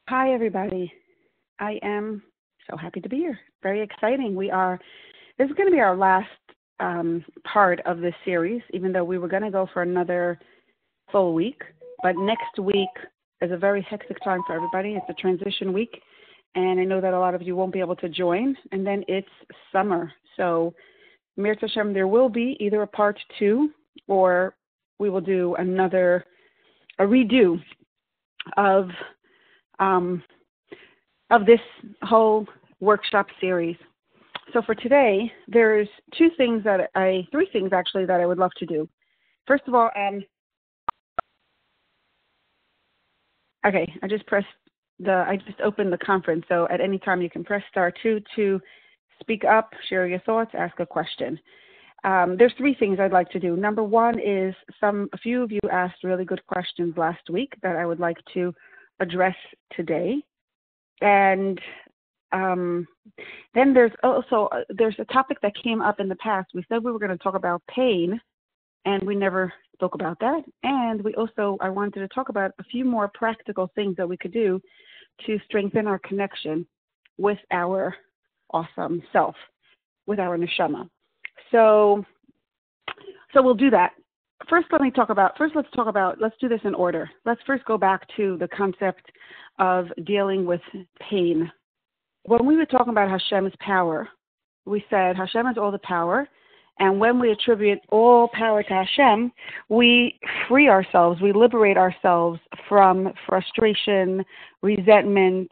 Hi, everybody. I am so happy to be here. Very exciting. This is going to be our last part of this series, even though we were going to go for another full week. But next week is a very hectic time for everybody. It's a transition week, and I know that a lot of you won't be able to join. And then it's summer. So, Mir Tashem, there will be either a part two or we will do a redo of this whole workshop series. So for today, there's three things actually that I would love to do. First of all, I just opened the conference. So at any time you can press *2 to speak up, share your thoughts, ask a question. There's three things I'd like to do. Number one is a few of you asked really good questions last week that I would like to address today. And then there's a topic that came up in the past. We said we were going to talk about pain, and we never spoke about that. And I wanted to talk about a few more practical things that we could do to strengthen our connection with our awesome self, with our neshama. So we'll do that. Let's do this in order. Let's first go back to the concept of dealing with pain. When we were talking about Hashem's power, we said Hashem has all the power, and when we attribute all power to Hashem, we free ourselves, we liberate ourselves from frustration, resentment,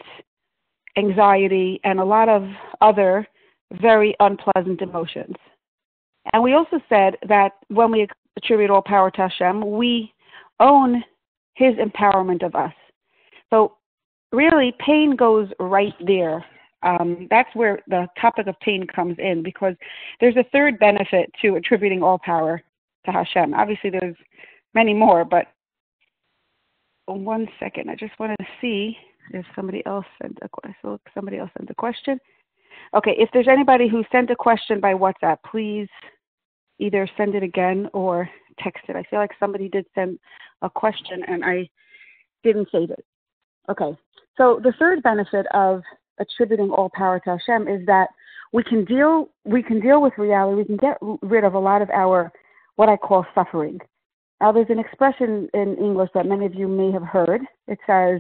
anxiety, and a lot of other very unpleasant emotions. And we also said that when we attribute all power to Hashem, we own His empowerment of us. So really, pain goes right there. That's where the topic of pain comes in, because there's a third benefit to attributing all power to Hashem. Obviously, there's many more, but 1 second. I just wanted to see if somebody else sent a question. Okay, if there's anybody who sent a question by WhatsApp, please either send it again or text it. I feel like somebody did send a question and I didn't save it. Okay, so the third benefit of attributing all power to Hashem is that we can deal with reality. We can get rid of a lot of our, what I call, suffering. Now, there's an expression in English that many of you may have heard. It says,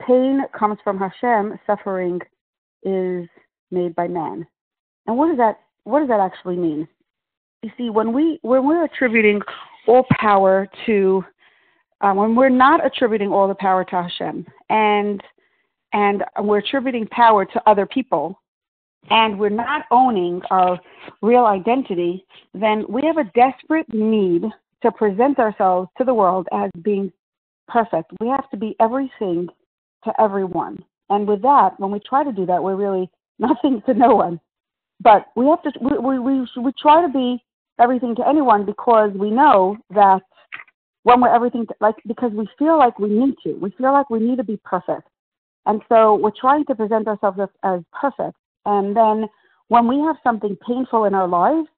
pain comes from Hashem, suffering is made by man. And what does that actually mean? You see, when we're attributing all power to, when we're not attributing all the power to Hashem, and we're attributing power to other people, and we're not owning our real identity, then we have a desperate need to present ourselves to the world as being perfect. We have to be everything to everyone. And with that, when we try to do that, we're really nothing to no one. But we have to, we try to be everything to anyone because we know that when we're everything, because we feel like we need to. We feel like we need to be perfect. And so we're trying to present ourselves as perfect. And then when we have something painful in our lives,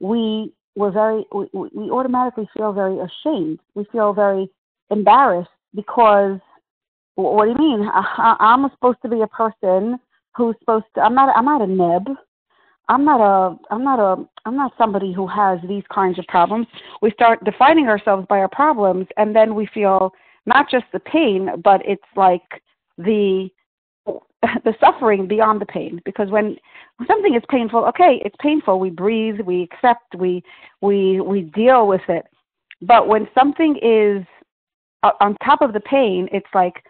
we automatically feel very ashamed. We feel very embarrassed because, what do you mean? I'm supposed to be a person who's supposed to. I'm not a nib. I'm not somebody who has these kinds of problems. We start defining ourselves by our problems, and then we feel not just the pain, but it's like the suffering beyond the pain. Because when something is painful, okay, it's painful. We breathe, we accept, we deal with it. But when something is on top of the pain, it's like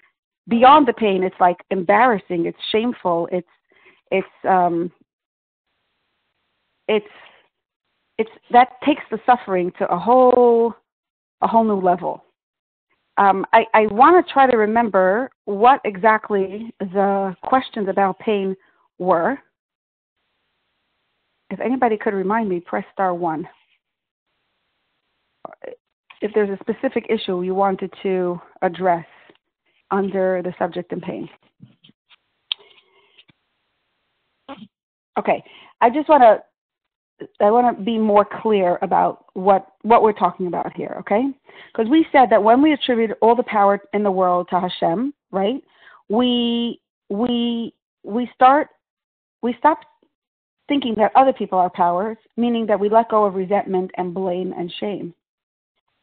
beyond the pain. It's like embarrassing. It's shameful. It's that takes the suffering to a whole new level. I want to try to remember what exactly the questions about pain were. If anybody could remind me, press *1. If there's a specific issue you wanted to address under the subject of pain. Okay, I want to be more clear about what we're talking about here, okay? Because we said that when we attribute all the power in the world to Hashem, right? We we we start we stop thinking that other people are powers, meaning that we let go of resentment and blame and shame.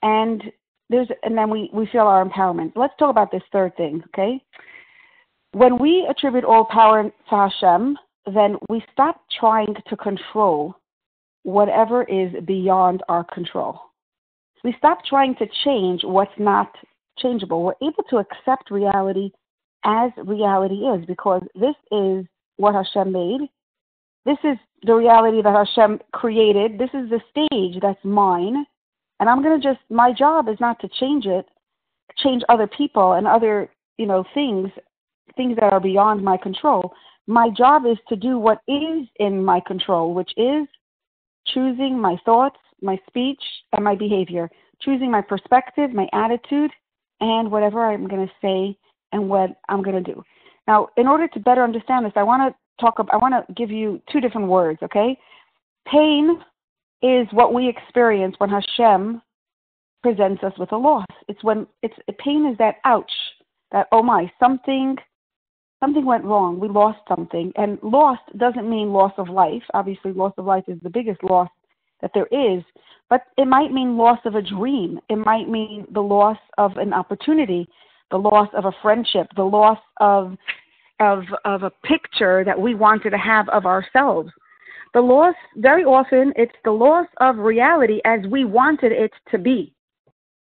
And then we feel our empowerment. Let's talk about this third thing, okay? When we attribute all power to Hashem, then we stop trying to control whatever is beyond our control. We stop trying to change what's not changeable. We're able to accept reality as reality is, because this is what Hashem made. This is the reality that Hashem created. This is the stage that's mine. And my job is not to change other people and other, things that are beyond my control. My job is to do what is in my control, which is choosing my thoughts, my speech, and my behavior, choosing my perspective, my attitude, and whatever I'm going to say and what I'm going to do. Now, in order to better understand this, I want to give you two different words, okay? Pain is what we experience when Hashem presents us with a loss. Pain is that ouch, that oh my, something went wrong. We lost something. And lost doesn't mean loss of life. Obviously, loss of life is the biggest loss that there is. But it might mean loss of a dream. It might mean the loss of an opportunity, the loss of a friendship, the loss of a picture that we wanted to have of ourselves. The loss, very often, it's the loss of reality as we wanted it to be.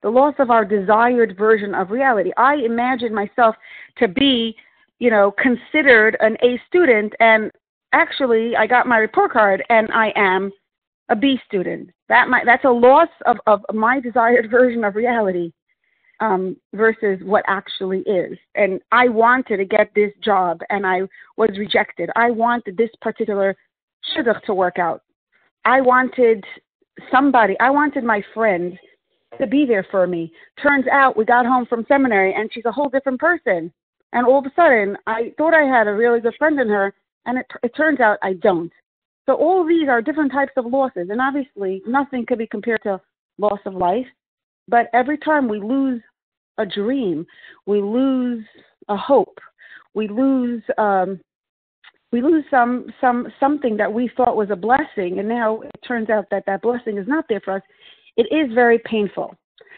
The loss of our desired version of reality. I imagine myself to be considered an A student, and actually I got my report card and I am a B student. That's a loss of my desired version of reality versus what actually is. And I wanted to get this job and I was rejected. I wanted this particular shidduch to work out. I wanted my friend to be there for me. Turns out we got home from seminary and she's a whole different person. And all of a sudden, I thought I had a really good friend in her, and it turns out I don't. So all of these are different types of losses, and obviously nothing could be compared to loss of life. But every time we lose a dream, we lose a hope, we lose something that we thought was a blessing, and now it turns out that blessing is not there for us. It is very painful.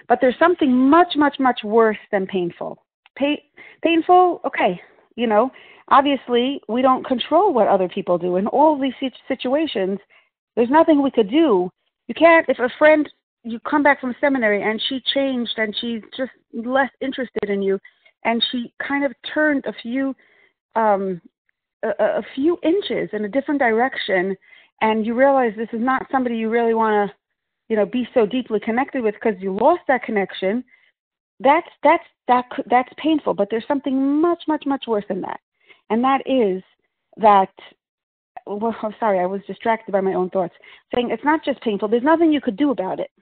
But there's something much, much, much worse than painful. Painful, okay, obviously we don't control what other people do. In all these situations, there's nothing we could do. You can't, if a friend, you come back from seminary and she changed and she's just less interested in you, and she kind of turned a few inches in a different direction, and you realize this is not somebody you really want to, be so deeply connected with because you lost that connection. That's painful, but there's something much, much, much worse than that. And that is that, well, I'm sorry, I was distracted by my own thoughts, saying it's not just painful, there's nothing you could do about it.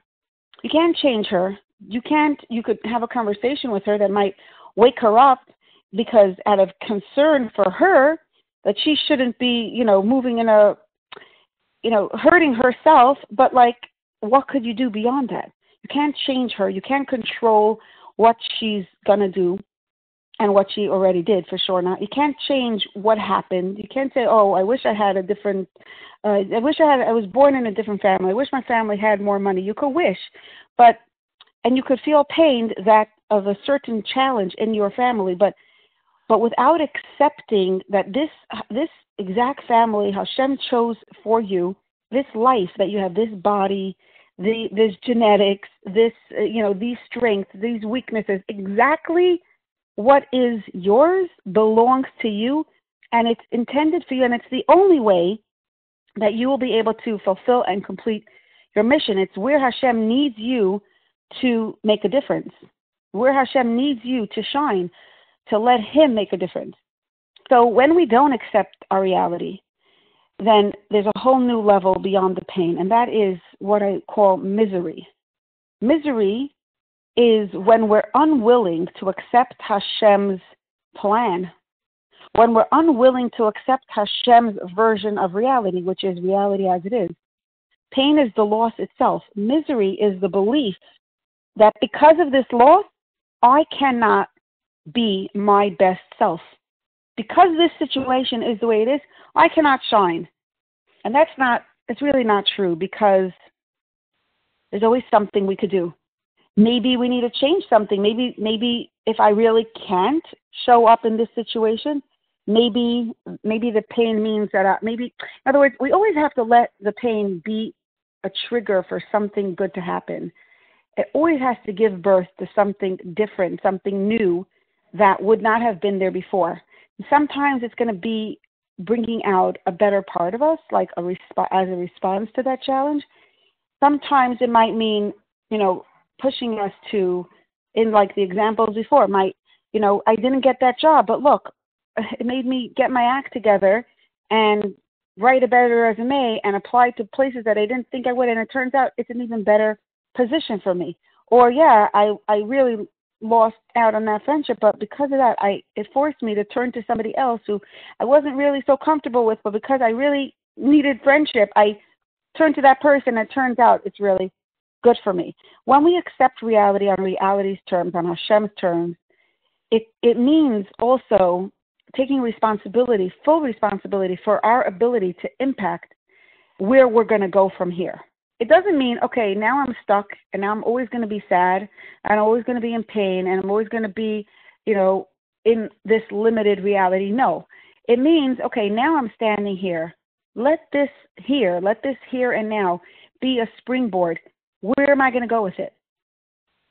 You can't change her. You could have a conversation with her that might wake her up, because out of concern for her, that she shouldn't be, moving in hurting herself, but what could you do beyond that? You can't change her. You can't control what she's going to do and what she already did, for sure not. You can't change what happened. You can't say, oh, I wish I had I was born in a different family. I wish my family had more money. You could wish, and you could feel pained that of a certain challenge in your family, but without accepting that this exact family Hashem chose for you, this life that you have, this body, this genetics, these strengths, these weaknesses, exactly what is yours belongs to you, and it's intended for you, and it's the only way that you will be able to fulfill and complete your mission. It's where Hashem needs you to make a difference, where Hashem needs you to shine, to let Him make a difference. So when we don't accept our reality, then there's a whole new level beyond the pain, and that is what I call misery. Misery is when we're unwilling to accept Hashem's plan, when we're unwilling to accept Hashem's version of reality, which is reality as it is. Pain is the loss itself. Misery is the belief that because of this loss, I cannot be my best self. Because this situation is the way it is, I cannot shine. And it's really not true, because there's always something we could do. Maybe we need to change something. Maybe if I really can't show up in this situation, maybe the pain means that in other words, we always have to let the pain be a trigger for something good to happen. It always has to give birth to something different, something new that would not have been there before. Sometimes it's going to be bringing out a better part of us, like as a response to that challenge. Sometimes it might mean, pushing us to, in like the examples before, I didn't get that job, but look, it made me get my act together and write a better resume and apply to places that I didn't think I would, and it turns out it's an even better position for me. Or I really lost out on that friendship, but because of that, it forced me to turn to somebody else who I wasn't really so comfortable with, but because I really needed friendship, I turned to that person, and it turns out it's really good for me. When we accept reality on reality's terms, on Hashem's terms, it means also taking responsibility, full responsibility for our ability to impact where we're going to go from here. It doesn't mean, okay, now I'm stuck and now I'm always going to be sad and I'm always going to be in pain and I'm always going to be, in this limited reality. No, it means, okay, now I'm standing here. Let this here and now be a springboard. Where am I going to go with it?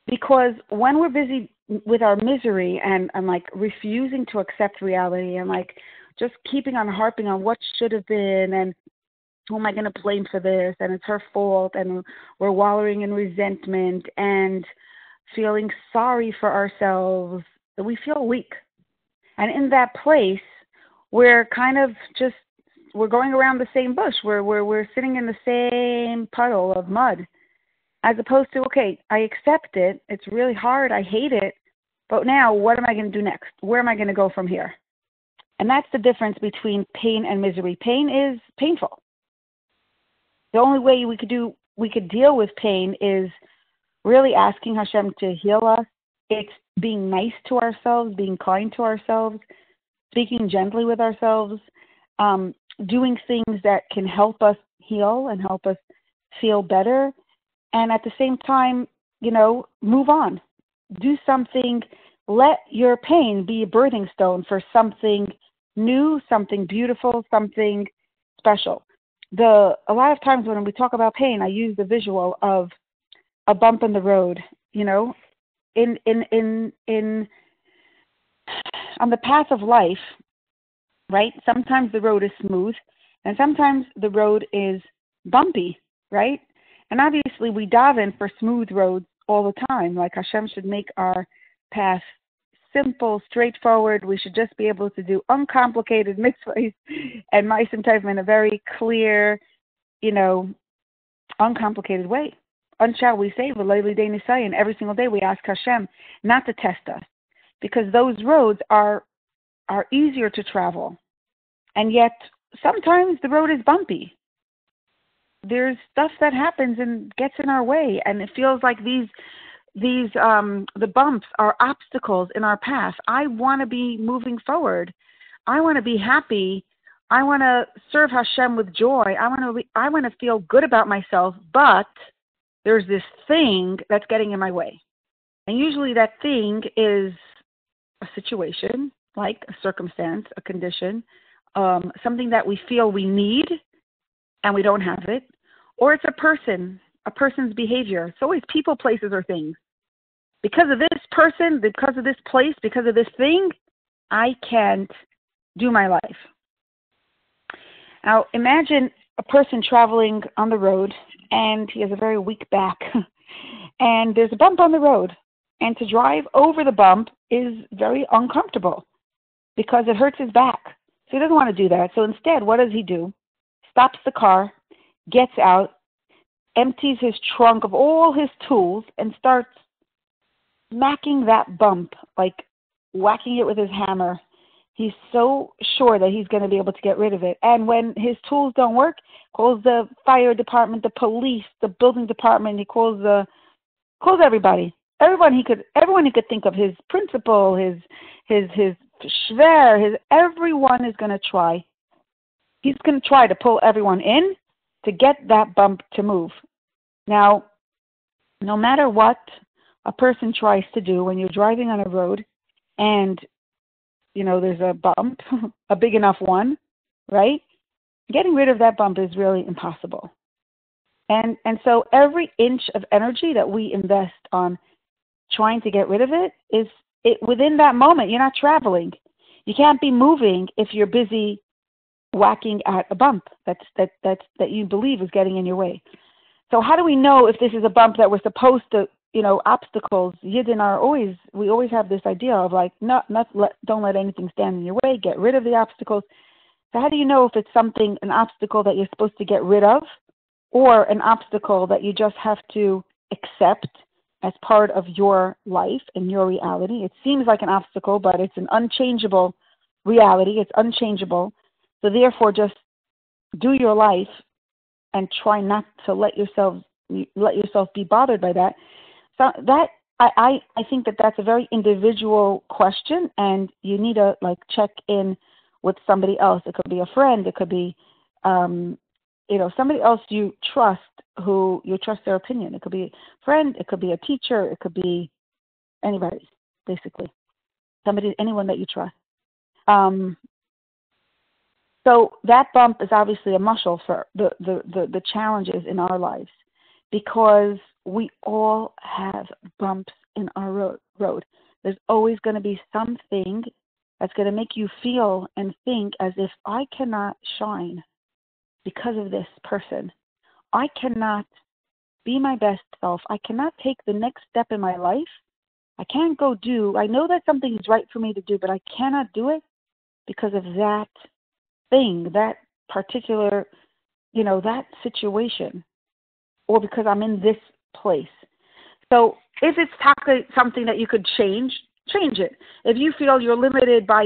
Because when we're busy with our misery and like refusing to accept reality and like just keeping on harping on what should have been and who am I going to blame for this and it's her fault, and we're wallowing in resentment and feeling sorry for ourselves, we feel weak. And in that place, we're kind of just, we're going around the same bush. We're sitting in the same puddle of mud. As opposed to, okay, I accept it. It's really hard. I hate it. But now what am I going to do next? Where am I going to go from here? And that's the difference between pain and misery. Pain is painful. The only way we could deal with pain is really asking Hashem to heal us. It's being nice to ourselves, being kind to ourselves, speaking gently with ourselves, doing things that can help us heal and help us feel better. And at the same time, move on. Do something. Let your pain be a birthing stone for something new, something beautiful, something special. A lot of times when we talk about pain, I use the visual of a bump in the road. In on the path of life, right? Sometimes the road is smooth, and sometimes the road is bumpy, right? And obviously, we daven for smooth roads all the time. Like Hashem should make our path simple, straightforward. We should just be able to do uncomplicated mitzvahs and ma'asim tovim in a very clear, uncomplicated way. Shall we say, and every single day we ask Hashem not to test us, because those roads are easier to travel. And yet, sometimes the road is bumpy. There's stuff that happens and gets in our way, and it feels like the bumps are obstacles in our path. I want to be moving forward. I want to be happy. I want to serve Hashem with joy. I want to feel good about myself, but there's this thing that's getting in my way. And usually that thing is a situation, like a circumstance, a condition, something that we feel we need and we don't have it, or it's a person's behavior. It's always people, places, or things. Because of this person, because of this place, because of this thing, I can't do my life. Now, imagine a person traveling on the road, and he has a very weak back, and there's a bump on the road, and to drive over the bump is very uncomfortable because it hurts his back. So he doesn't want to do that. So instead, what does he do? Stops the car, gets out, empties his trunk of all his tools, and starts smacking that bump, like whacking it with his hammer. He's so sure that he's going to be able to get rid of it. And when his tools don't work, calls the fire department, the police, the building department. He calls everybody. everyone he could think of, his principal, his shver, everyone is going to try. He's going to try to pull everyone in to get that bump to move. Now, no matter what a person tries to do when you're driving on a road and, there's a bump, a big enough one, right? Getting rid of that bump is really impossible. And so every inch of energy that we invest on trying to get rid of it is within that moment. You're not traveling. You can't be moving if you're busy whacking at a bump that you believe is getting in your way. So how do we know if this is a bump that we're supposed to, obstacles? We always have this idea of like, don't let anything stand in your way. Get rid of the obstacles. So how do you know if it's an obstacle that you're supposed to get rid of, or an obstacle that you just have to accept as part of your life and your reality? It seems like an obstacle, but it's an unchangeable reality. It's unchangeable. So therefore, just do your life and try not to let yourself be bothered by that. So that I think that's a very individual question, and you need to check in with somebody else. It could be a friend. It could be somebody else you trust, who you trust their opinion. It could be a friend, it could be a teacher, it could be anybody, basically. Anyone that you trust. So that bump is obviously a muscle for the challenges in our lives, because we all have bumps in our road. There's always going to be something that's going to make you feel and think as if I cannot shine because of this person. I cannot be my best self. I cannot take the next step in my life. I can't I know that something is right for me to do, but I cannot do it because of that thing, that particular, that situation, or because I'm in this place. So if it's something that you could change it. If you feel you're limited by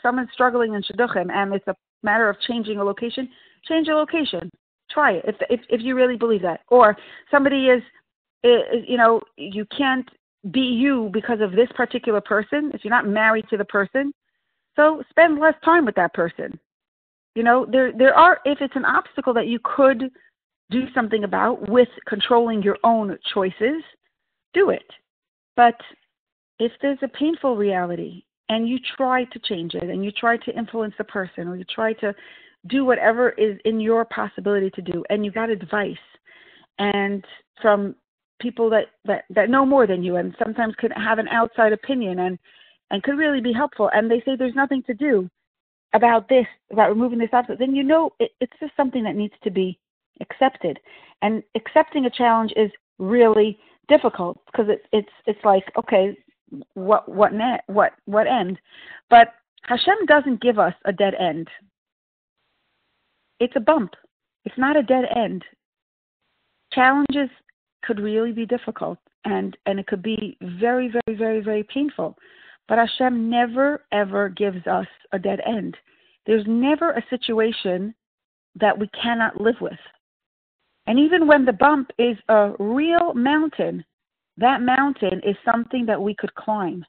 someone's struggling in shidduchim and it's a matter of changing a location, change a location. Try it if you really believe that. Or somebody is you can't be you because of this particular person, if you're not married to the person, so spend less time with that person. There are, if it's an obstacle that you could do something about with controlling your own choices, do it. But if there's a painful reality and you try to change it and you try to influence the person, or you try to do whatever is in your possibility to do, and you got advice and from people that know more than you and sometimes could have an outside opinion and could really be helpful, and they say there's nothing to do about removing this obstacle, then it's just something that needs to be accepted. And accepting a challenge is really difficult, because it's like, okay, what end? But Hashem doesn't give us a dead end. It's a bump. It's not a dead end. Challenges could really be difficult, and it could be very, very, very, very painful. But Hashem never, ever gives us a dead end. There's never a situation that we cannot live with. And even when the bump is a real mountain, that mountain is something that we could climb.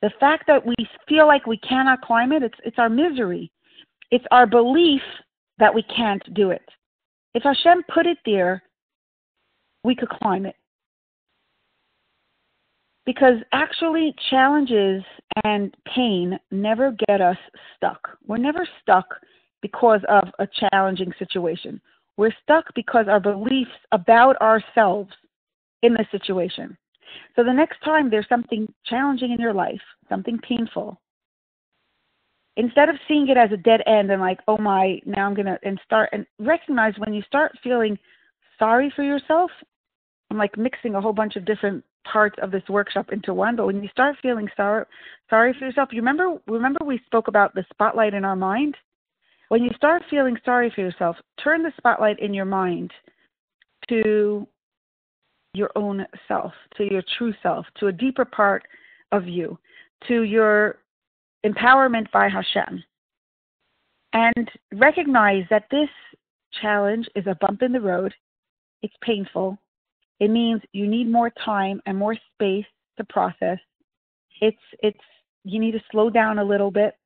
The fact that we feel like we cannot climb it, it's our misery. It's our belief that we can't do it. If Hashem put it there, we could climb it. Because actually, challenges and pain never get us stuck. We're never stuck because of a challenging situation. We're stuck because our beliefs about ourselves in the situation. So the next time there's something challenging in your life, something painful, instead of seeing it as a dead end and like, oh my, now I'm going to, and recognize when you start feeling sorry for yourself, I'm like mixing a whole bunch of different parts of this workshop into one, but when you start feeling sorry for yourself, you remember we spoke about the spotlight in our mind? When you start feeling sorry for yourself, turn the spotlight in your mind to your own self, to your true self, to a deeper part of you, to your empowerment by Hashem. And recognize that this challenge is a bump in the road. It's painful. It means you need more time and more space to process. It's you need to slow down a little bit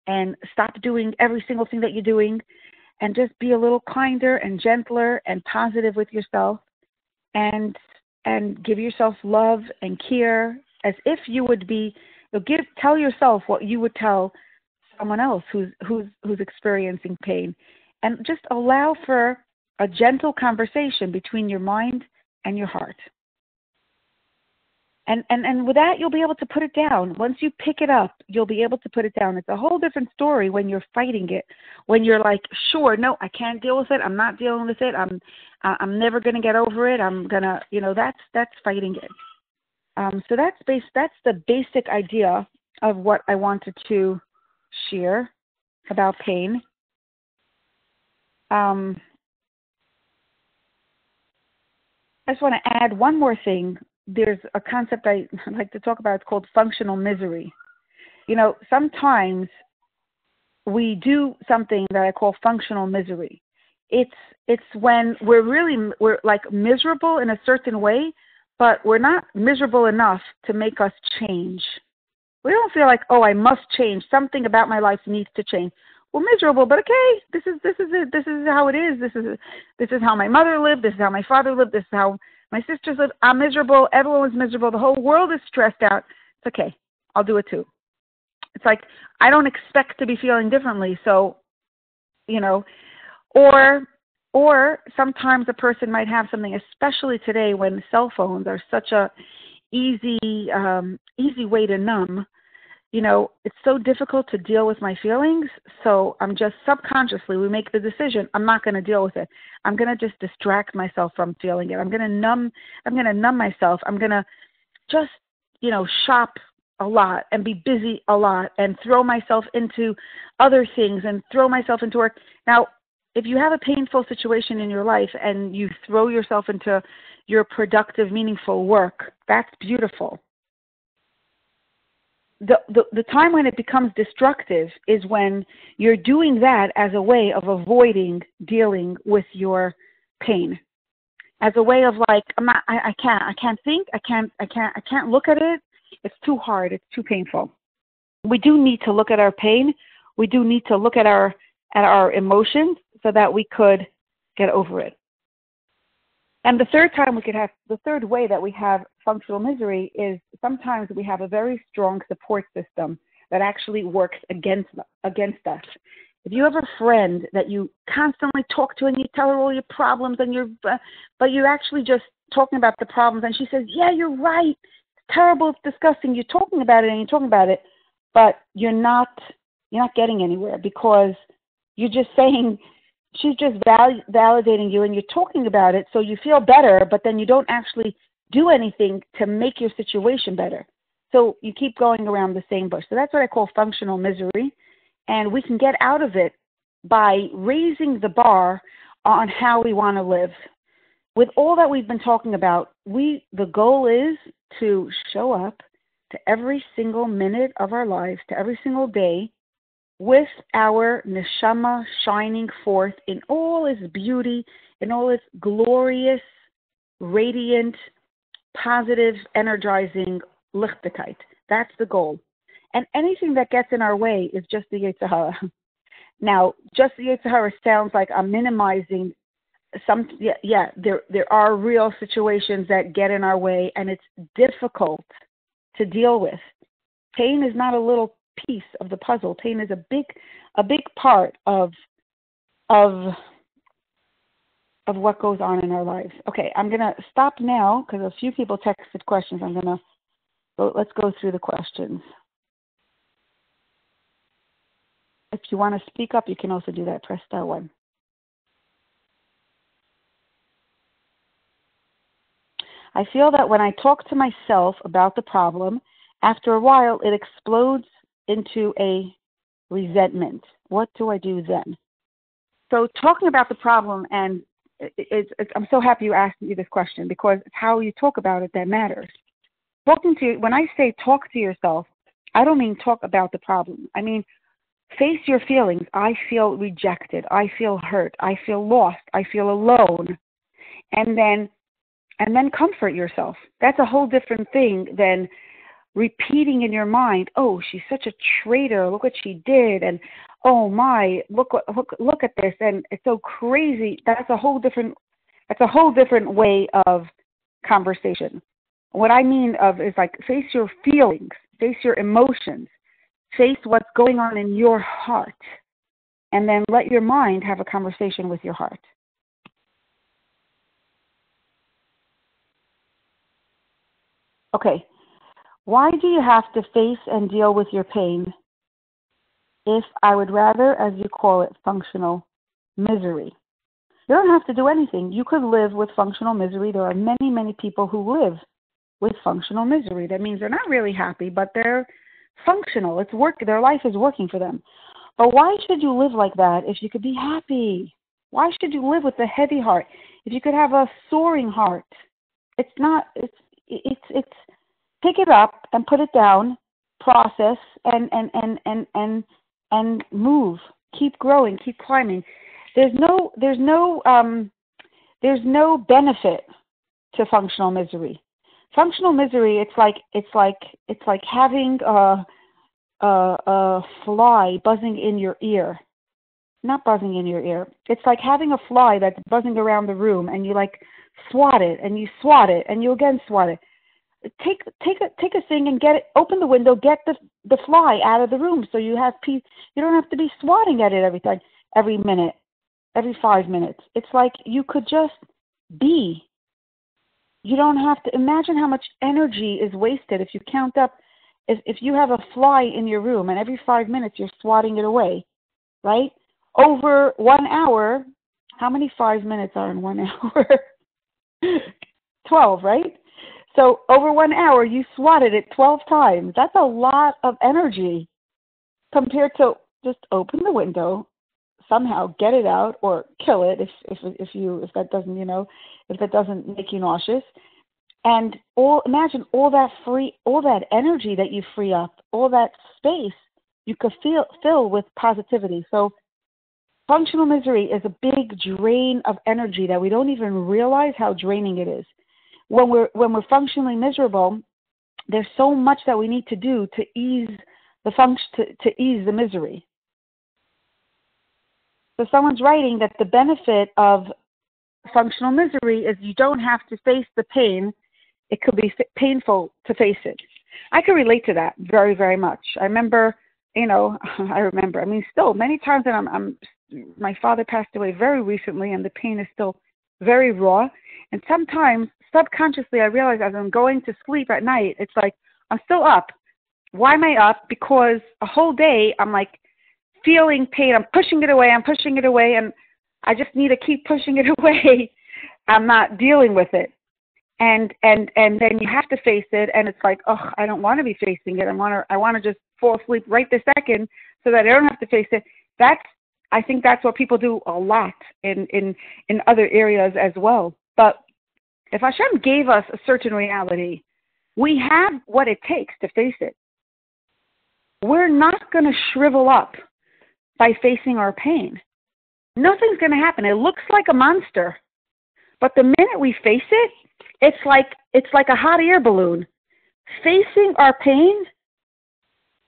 and stop doing every single thing that you're doing and just be a little kinder and gentler and positive with yourself and give yourself love and care as if you would be tell yourself what you would tell someone else who's experiencing pain, and just allow for a gentle conversation between your mind and your heart. And with that, you'll be able to put it down. Once you pick it up, you'll be able to put it down. It's a whole different story when you're fighting it. When you're like, sure, no, I can't deal with it. I'm not dealing with it. I'm never going to get over it. I'm gonna, that's fighting it. So that's the basic idea of what I wanted to share about pain. I just want to add one more thing. There's a concept I like to talk about. It's called functional misery. Sometimes we do something that I call functional misery. It's when we're like miserable in a certain way, but we're not miserable enough to make us change. We don't feel like, oh, I must change. Something about my life needs to change. We're miserable, but okay, this is it. This is how it is. This is how my mother lived. This is how my father lived. This is how my sisters live. I'm miserable. Everyone is miserable. The whole world is stressed out. It's okay. I'll do it too. It's like I don't expect to be feeling differently. So, or sometimes a person might have something, especially today when cell phones are such a easy way to numb. It's so difficult to deal with my feelings. So I'm just subconsciously, we make the decision, I'm not going to deal with it. I'm going to just distract myself from feeling it. I'm going to numb myself. I'm going to just, shop a lot and be busy a lot and throw myself into other things and throw myself into work. Now, if you have a painful situation in your life and you throw yourself into your productive, meaningful work, that's beautiful. The time when it becomes destructive is when you're doing that as a way of avoiding dealing with your pain, as a way of like, I can't think, I can't look at it. It's too hard. It's too painful. We do need to look at our pain. We do need to look at our emotions so that we could get over it. And the third way that we have functional misery is sometimes we have a very strong support system that actually works against us. If you have a friend that you constantly talk to and you tell her all your problems but you're actually just talking about the problems and she says, yeah, you're right. It's terrible. It's disgusting. You're talking about it, but you're not getting anywhere because you're just saying, she's just validating you and you're talking about it so you feel better, but then you don't actually do anything to make your situation better. So you keep going around the same bush. So that's what I call functional misery. And we can get out of it by raising the bar on how we want to live. With all that we've been talking about, the goal is to show up to every single minute of our lives, to every single day, with our neshama shining forth in all its beauty, in all its glorious, radiant, positive, energizing lichtigkeit. That's the goal. And anything that gets in our way is just the Yetzer Hara. Now, just the Yetzer Hara sounds like I'm minimizing some. There are real situations that get in our way, and it's difficult to deal with. Pain is not a little piece of the puzzle. Pain is a big part of what goes on in our lives. Okay, I'm gonna stop now because a few people texted questions. Let's go through the questions. If you want to speak up, you can also do that. Press star 1. I feel that when I talk to myself about the problem, after a while it explodes into a resentment. What do I do then? So talking about the problem, and I'm so happy you asked me this question because it's how you talk about it that matters. When I say talk to yourself, I don't mean talk about the problem. I mean, face your feelings. I feel rejected. I feel hurt. I feel lost. I feel alone. And then and then comfort yourself. That's a whole different thing than repeating in your mind, oh, she's such a traitor, look what she did, and oh my, look at this, and it's so crazy. That's a whole different way of conversation. What I mean of is like face your feelings, face your emotions, face what's going on in your heart, and then let your mind have a conversation with your heart. Okay. Why do you have to face and deal with your pain if I would rather, as you call it, functional misery? You don't have to do anything. You could live with functional misery. There are many, many people who live with functional misery. That means they're not really happy, but they're functional. It's work. Their life is working for them. But why should you live like that if you could be happy? Why should you live with a heavy heart if you could have a soaring heart? It's not. It's pick it up and put it down, process and move. Keep growing, keep climbing. There's no benefit to functional misery. Functional misery, it's like having a fly buzzing in your ear. Not buzzing in your ear. It's like having a fly that's buzzing around the room, and you like swat it, and you swat it, and you again swat it. Take a thing and get it. Open the window. Get the fly out of the room, so you have peace. You don't have to be swatting at it every minute, every 5 minutes. It's like you could just be. You don't have to imagine how much energy is wasted if you count up. If you have a fly in your room and every 5 minutes you're swatting it away, right? Over 1 hour, how many 5 minutes are in 1 hour? 12, right? So over 1 hour, you swatted it 12 times. That's a lot of energy compared to just open the window, somehow get it out or kill it if that doesn't make you nauseous. And imagine all that energy that you free up, all that space you could fill with positivity. So functional misery is a big drain of energy that we don't even realize how draining it is. When we're functionally miserable, there's so much that we need to do to ease the misery. So someone's writing that the benefit of functional misery is you don't have to face the pain. It could be painful to face it. I can relate to that very, very much. I remember, still many times that my father passed away very recently, and the pain is still very raw. And sometimes subconsciously I realize as I'm going to sleep at night, it's like I'm still up. Why am I up? Because a whole day I'm like feeling pain. I'm pushing it away, and I just need to keep pushing it away. I'm not dealing with it. And then you have to face it, and it's like, oh, I don't want to be facing it. I want to just fall asleep right this second so that I don't have to face it. I think that's what people do a lot in other areas as well. But if Hashem gave us a certain reality, we have what it takes to face it. We're not going to shrivel up by facing our pain. Nothing's going to happen. It looks like a monster, but the minute we face it, it's like a hot air balloon. Facing our pain,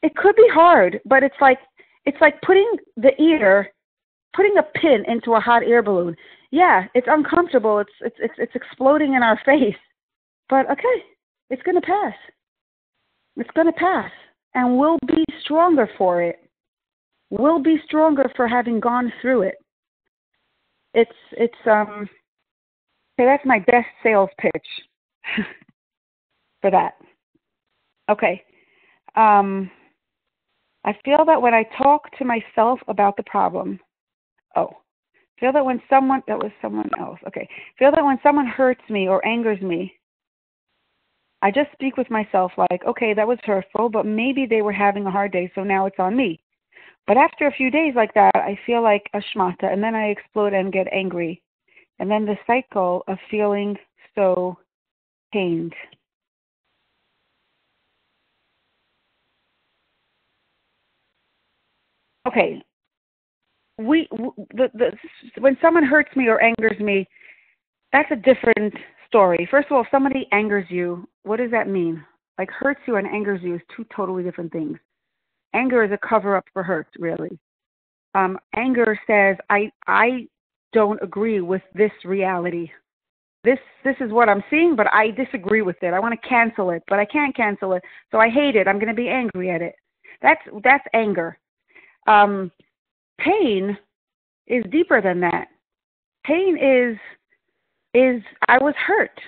it could be hard, but it's like putting a pin into a hot air balloon. Yeah, it's uncomfortable. It's exploding in our face. But okay, it's going to pass. It's going to pass, and we'll be stronger for it. We'll be stronger for having gone through it. Okay, that's my best sales pitch for that. Okay. I feel that when I talk to myself about the problem, feel that when someone hurts me or angers me, I just speak with myself like, okay, that was hurtful, but maybe they were having a hard day, so now it's on me. But after a few days like that, I feel like a shmata, and then I explode and get angry. And then the cycle of feeling so pained. Okay. When someone hurts me or angers me, that's a different story. First of all, if somebody angers you, what does that mean? Like hurts you and angers you is two totally different things. Anger is a cover-up for hurt, really. Anger says, I don't agree with this reality. This is what I'm seeing, but I disagree with it. I want to cancel it, but I can't cancel it, so I hate it. I'm going to be angry at it. That's anger. Pain is deeper than that. Pain is I was hurt.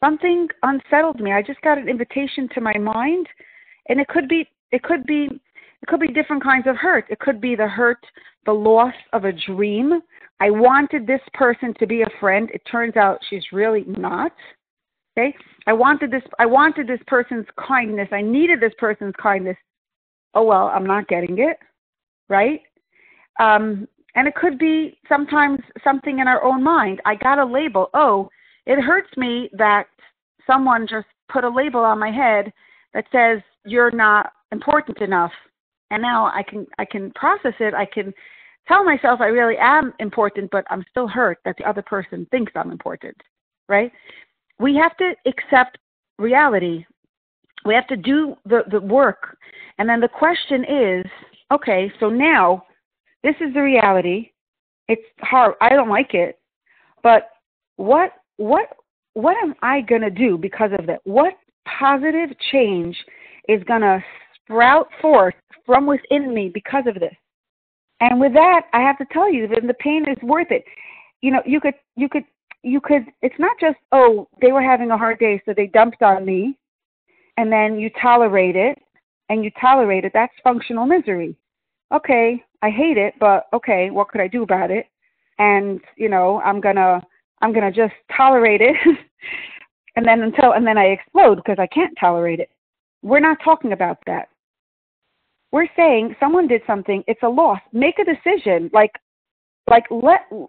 Something unsettled me. I just got an invitation to my mind, and it could be different kinds of hurt. It could be the loss of a dream. I wanted this person to be a friend. It turns out she's really not. Okay? I wanted this person's kindness. I needed this person's kindness. Oh well, I'm not getting it. Right? And it could be sometimes something in our own mind. I got a label. Oh, it hurts me that someone just put a label on my head that says you're not important enough. And now I can process it. I can tell myself I really am important, but I'm still hurt that the other person thinks I'm important, right? We have to accept reality. We have to do the work. And then the question is, okay, so now this is the reality. It's hard. I don't like it. But what am I going to do because of that? What positive change is going to sprout forth from within me because of this? And with that, I have to tell you that the pain is worth it. You know, you could, it's not just, oh, they were having a hard day, so they dumped on me, and then you tolerate it, that's functional misery. Okay, I hate it, but okay, what could I do about it? And, you know, I'm gonna just tolerate it and then I explode because I can't tolerate it. We're not talking about that. We're saying someone did something, it's a loss. Make a decision,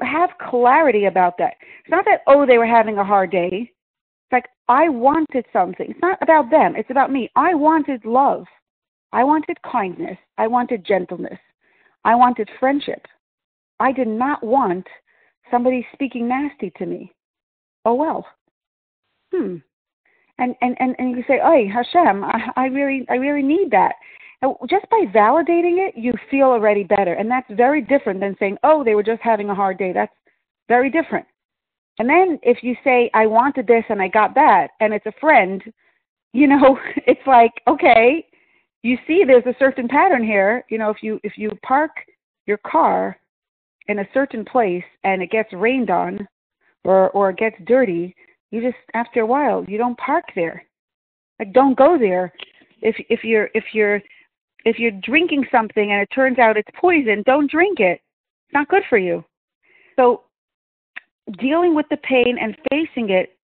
have clarity about that. It's not that, oh, they were having a hard day. It's like, I wanted something. It's not about them, it's about me. I wanted love. I wanted kindness. I wanted gentleness. I wanted friendship. I did not want somebody speaking nasty to me. Oh well. And you say, "Oy, Hashem, I really need that." And just by validating it, you feel already better, and that's very different than saying, "Oh, they were just having a hard day." That's very different. And then if you say, "I wanted this and I got that," and it's a friend, you know, it's like, okay, you see, there's a certain pattern here. You know, if you park your car in a certain place and it gets rained on or it gets dirty, you just, after a while, you don't park there. Like, don't go there. If you're drinking something and it turns out it's poison, don't drink it. It's not good for you. So dealing with the pain and facing it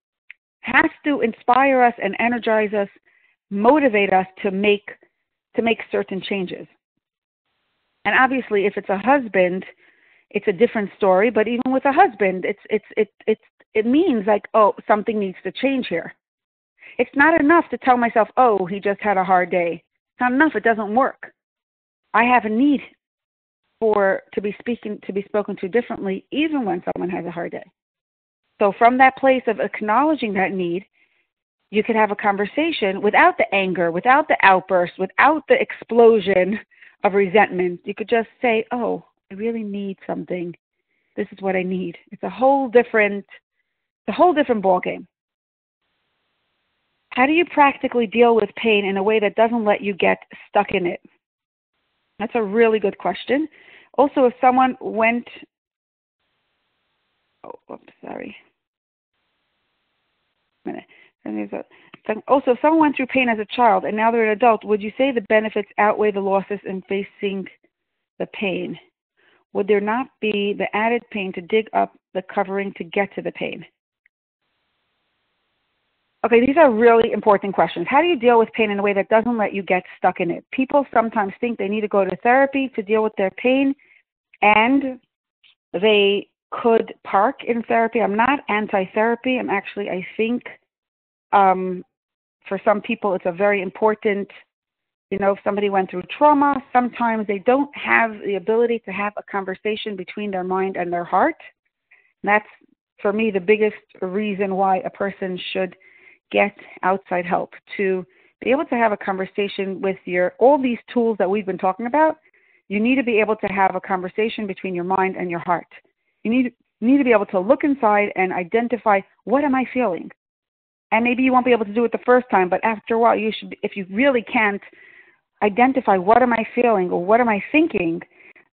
has to inspire us and energize us, motivate us to make certain changes. And obviously, if it's a husband, it's a different story. But even with a husband, it means like, oh, something needs to change here. It's not enough to tell myself, oh, he just had a hard day. It's not enough. It doesn't work. I have a need to be spoken to differently, even when someone has a hard day. So from that place of acknowledging that need, you could have a conversation without the anger, without the outburst, without the explosion of resentment. You could just say, oh, I really need something. This is what I need. It's a whole different ballgame. How do you practically deal with pain in a way that doesn't let you get stuck in it? That's a really good question. Also, if someone went, Also, if someone went through pain as a child and now they're an adult, would you say the benefits outweigh the losses in facing the pain? Would there not be the added pain to dig up the covering to get to the pain? Okay, these are really important questions. How do you deal with pain in a way that doesn't let you get stuck in it? People sometimes think they need to go to therapy to deal with their pain, and they could park in therapy. I'm not anti-therapy. I think for some people it's a very important, if somebody went through trauma, sometimes they don't have the ability to have a conversation between their mind and their heart. And that's for me, the biggest reason why a person should get outside help, to be able to have a conversation with all these tools that we've been talking about. You need to be able to have a conversation between your mind and your heart. You need to be able to look inside and identify, what am I feeling? And maybe you won't be able to do it the first time, but after a while, you should. If you really can't identify what am I feeling or what am I thinking,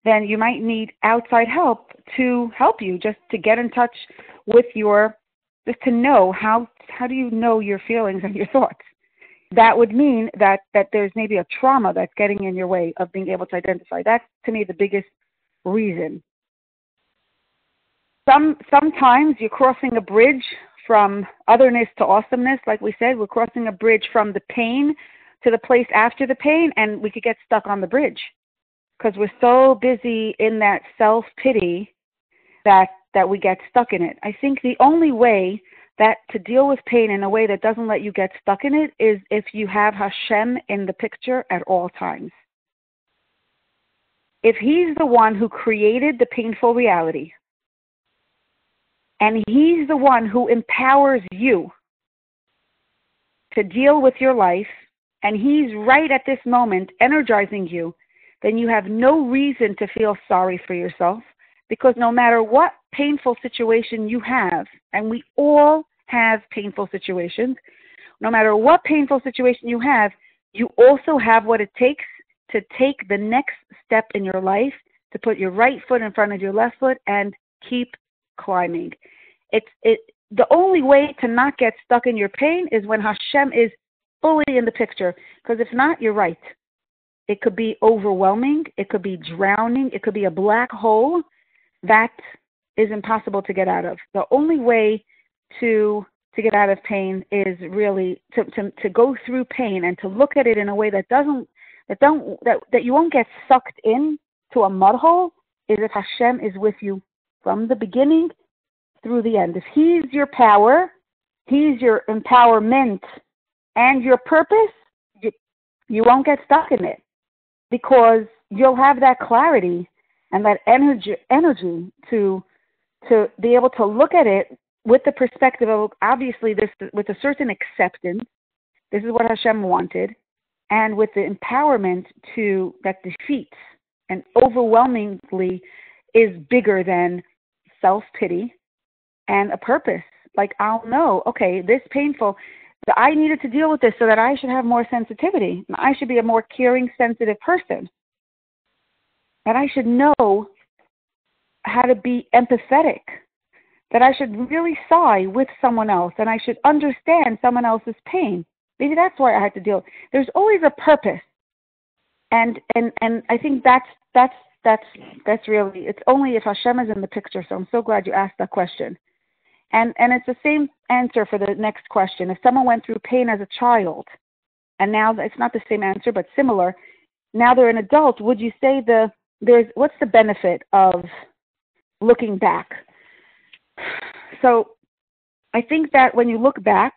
then you might need outside help to help you, just to get in touch with just to know how do you know your feelings and your thoughts. That would mean that there's maybe a trauma that's getting in your way of being able to identify. That's, to me, the biggest reason. Sometimes you're crossing a bridge from otherness to awesomeness. Like we said, we're crossing a bridge from the pain to the place after the pain, and we could get stuck on the bridge because we're so busy in that self-pity that we get stuck in it. I think the only way that to deal with pain in a way that doesn't let you get stuck in it is if you have Hashem in the picture at all times. If He's the one who created the painful reality, and He's the one who empowers you to deal with your life, and He's right at this moment energizing you, then you have no reason to feel sorry for yourself, because no matter what painful situation you have, and we all have painful situations, no matter what painful situation you have, you also have what it takes to take the next step in your life, to put your right foot in front of your left foot and keep climbing. The only way to not get stuck in your pain is when Hashem is fully in the picture, because if not, you're right. It could be overwhelming, it could be drowning, it could be a black hole that is impossible to get out of. The only way to get out of pain is really to go through pain and to look at it in a way that you won't get sucked in to a mud hole, is if Hashem is with you from the beginning through the end. If He's your power, He's your empowerment and your purpose, you won't get stuck in it, because you'll have that clarity and that energy to be able to look at it with the perspective of, obviously, this with a certain acceptance. This is what Hashem wanted, and with the empowerment that defeats and overwhelmingly is bigger than self-pity, and a purpose. Like, I'll know, okay, this painful, that I needed to deal with this so that I should have more sensitivity. I should be a more caring, sensitive person. That I should know how to be empathetic. That I should really sigh with someone else, and I should understand someone else's pain. Maybe that's why I had to deal. There's always a purpose, and I think that's really, it's only if Hashem is in the picture. So I'm so glad you asked that question, and it's the same answer for the next question. If someone went through pain as a child, and now it's not the same answer but similar, now they're an adult, would you say what's the benefit of looking back? So I think that when you look back,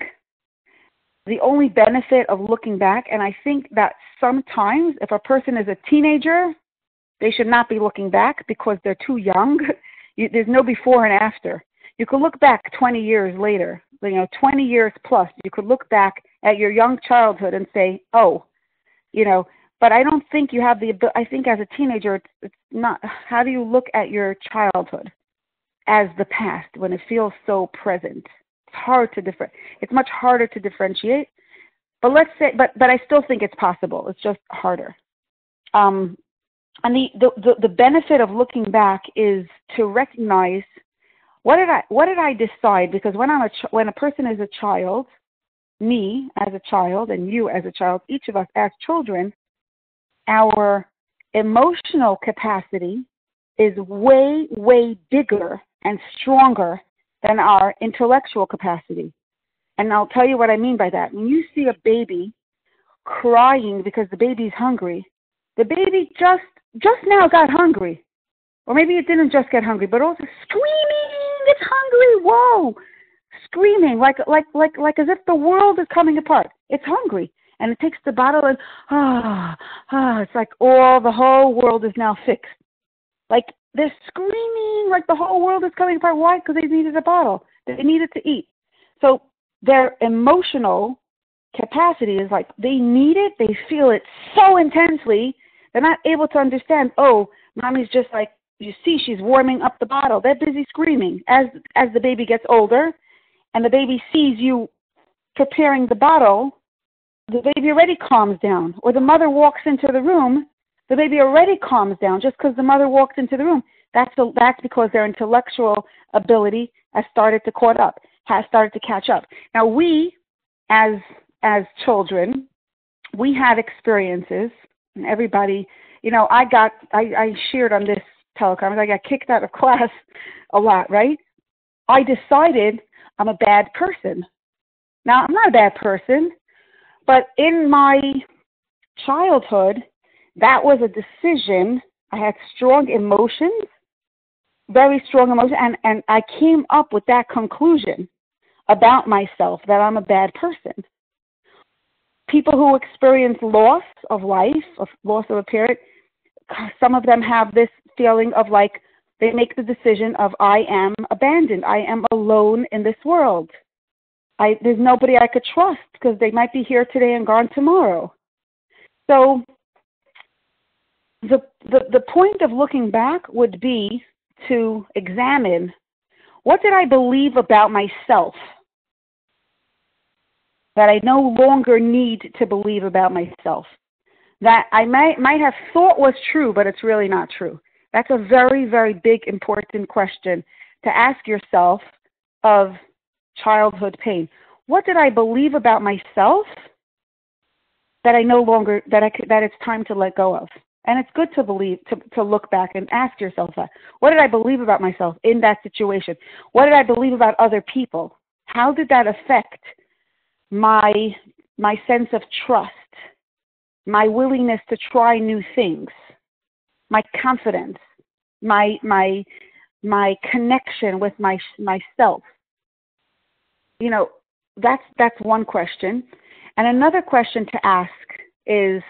the only benefit of looking back, and I think that sometimes if a person is a teenager, they should not be looking back because they're too young. There's no before and after. You could look back 20 years later, 20 years plus. You could look back at your young childhood and say, but I don't think you have I think as a teenager, it's not, how do you look at your childhood as the past when it feels so present? It's much harder to differentiate, but let's say, but I still think it's possible. It's just harder. And the benefit of looking back is to recognize, what did I decide? Because when a person is a child, me as a child and you as a child, each of us as children, our emotional capacity is way, way bigger and stronger than our intellectual capacity. And I'll tell you what I mean by that. When you see a baby crying because the baby's hungry, the baby just now got hungry. Or maybe it didn't just get hungry, but also screaming, it's hungry, whoa! Screaming like as if the world is coming apart. It's hungry. And it takes the bottle and, it's like the whole world is now fixed. Like, they're screaming like the whole world is coming apart. Why? Because they needed a bottle. They needed to eat. So their emotional capacity is like they need it. They feel it so intensely. They're not able to understand, oh, mommy's just like, you see, she's warming up the bottle. They're busy screaming. As the baby gets older and the baby sees you preparing the bottle, the baby already calms down. Or the mother walks into the room, the baby already calms down just because the mother walked into the room. That's because their intellectual ability has started to catch up. Now we, as children, we had experiences, and everybody, I shared on this teleconference, I got kicked out of class a lot, right? I decided I'm a bad person. Now, I'm not a bad person, but in my childhood, that was a decision. I had strong emotions, very strong emotions, and I came up with that conclusion about myself, that I'm a bad person. People who experience loss of life, of loss of a parent, some of them have this feeling of like they make the decision of I am abandoned. I am alone in this world. There's nobody I could trust because they might be here today and gone tomorrow. So the point of looking back would be to examine, what did I believe about myself that I no longer need to believe about myself, that I might have thought was true, but it's really not true? That's a very, very big, important question to ask yourself of childhood pain. What did I believe about myself that I no longer, that it's time to let go of? And it's good to look back and ask yourself that. What did I believe about myself in that situation? What did I believe about other people? How did that affect my sense of trust, my willingness to try new things, my confidence, my connection with myself? That's one question. And another question to ask is,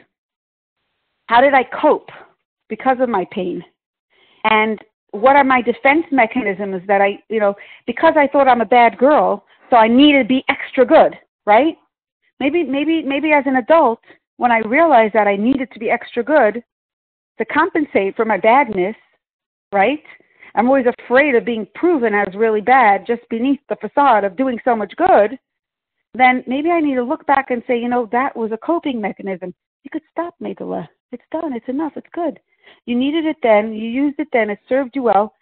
how did I cope because of my pain? And what are my defense mechanisms that because I thought I'm a bad girl, so I need to be extra good, right? Maybe as an adult, when I realized that I needed to be extra good to compensate for my badness, right? I'm always afraid of being proven as really bad just beneath the facade of doing so much good. Then maybe I need to look back and say, that was a coping mechanism. You could stop, Megala. It's done. It's enough. It's good. You needed it then. You used it then. It served you well.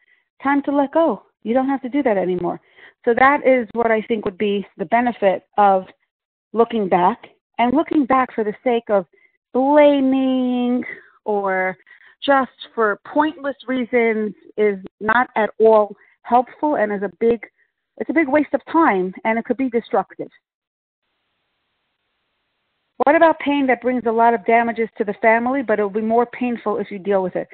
Time to let go. You don't have to do that anymore. So that is what I think would be the benefit of looking back. And looking back for the sake of blaming or just for pointless reasons is not at all helpful, and it's a big waste of time, and it could be destructive. What about pain that brings a lot of damages to the family, but it will be more painful if you deal with it?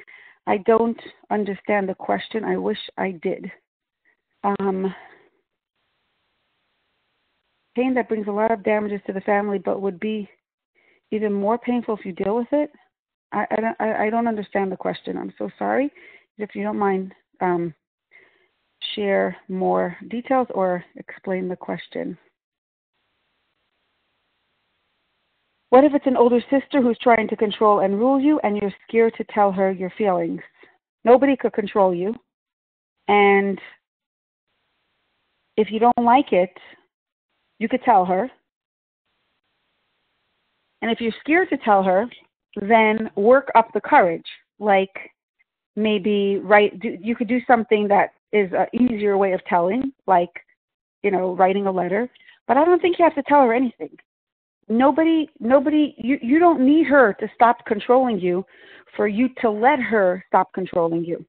I don't understand the question. I wish I did. Pain that brings a lot of damages to the family, but would be even more painful if you deal with it? I don't understand the question. I'm so sorry. If you don't mind, share more details or explain the question. What if it's an older sister who's trying to control and rule you, and you're scared to tell her your feelings? Nobody could control you. And if you don't like it, you could tell her. And if you're scared to tell her, then work up the courage. Like maybe you could do something that is an easier way of telling, like, writing a letter. But I don't think you have to tell her anything. Nobody, you don't need her to stop controlling you for you to let her stop controlling you.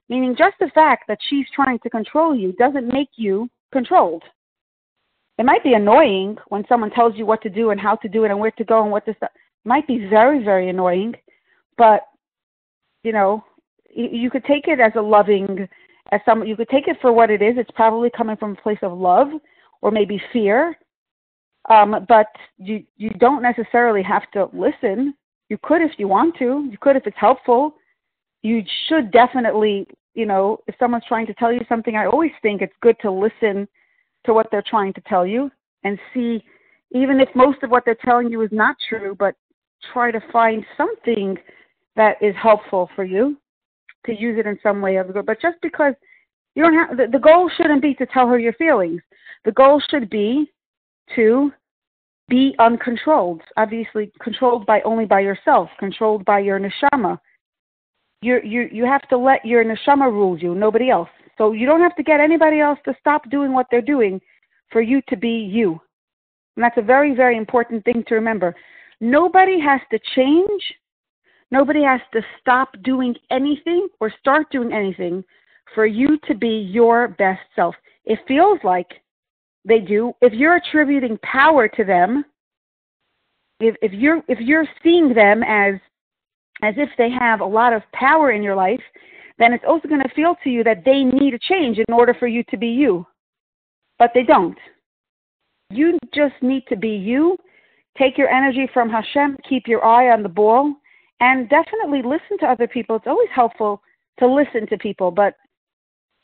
Meaning just the fact that she's trying to control you doesn't make you controlled. It might be annoying when someone tells you what to do and how to do it and where to go and what to stop. It might be very, very annoying, but, you could take it as you could take it for what it is. It's probably coming from a place of love or maybe fear. But you don't necessarily have to listen. You could if you want to. You could if it's helpful. You should definitely if someone's trying to tell you something, I always think it's good to listen to what they're trying to tell you and see, even if most of what they're telling you is not true, but try to find something that is helpful for you to use it in some way. But just because you don't have, the goal shouldn't be to tell her your feelings. The goal should be to be uncontrolled, obviously controlled only by yourself, controlled by your neshama. You have to let your neshama rule you, nobody else. So you don't have to get anybody else to stop doing what they're doing for you to be you. And that's a very, very important thing to remember. Nobody has to change. Nobody has to stop doing anything or start doing anything for you to be your best self. It feels like they do. If you're attributing power to them, if you're seeing them as if they have a lot of power in your life, then it's also going to feel to you that they need a change in order for you to be you. But they don't. You just need to be you. Take your energy from Hashem, keep your eye on the ball, and definitely listen to other people. It's always helpful to listen to people, but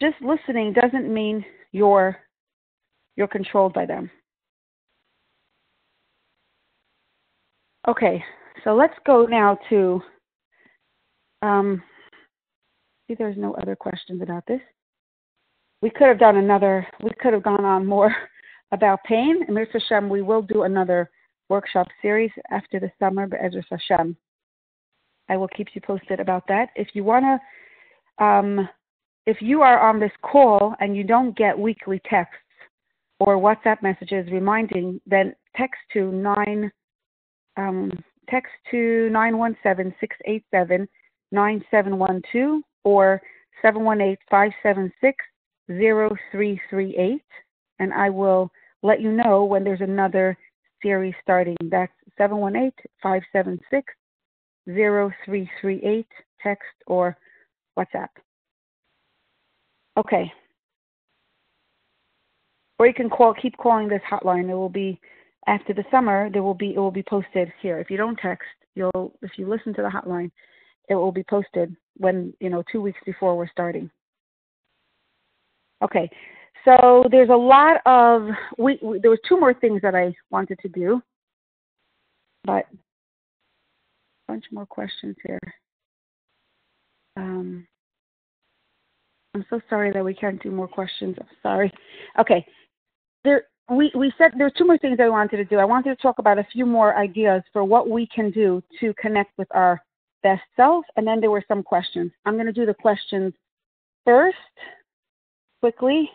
just listening doesn't mean you're controlled by them. Okay, so let's go now to, see, there's no other questions about this. We could have gone on more about pain. And Mitzvah Hashem, we will do another workshop series after the summer, but Ezra Hashem. I will keep you posted about that. If you want to, if you are on this call and you don't get weekly texts or WhatsApp messages reminding, then text to 917-687-9712 or 718-576-0338, and I will let you know when there's another series starting. That's 718-576-0338, text or WhatsApp. Okay. Or you can keep calling this hotline. It will be after the summer. It will be posted here. If you don't text, if you listen to the hotline, it will be posted when 2 weeks before we're starting. Okay. So there's a lot of there were two more things that I wanted to do, but a bunch more questions here. I'm so sorry that we can't do more questions. I'm sorry. Okay. We said there are two more things I wanted to do. I wanted to talk about a few more ideas for what we can do to connect with our best self, and then there were some questions. I'm going to do the questions first, quickly.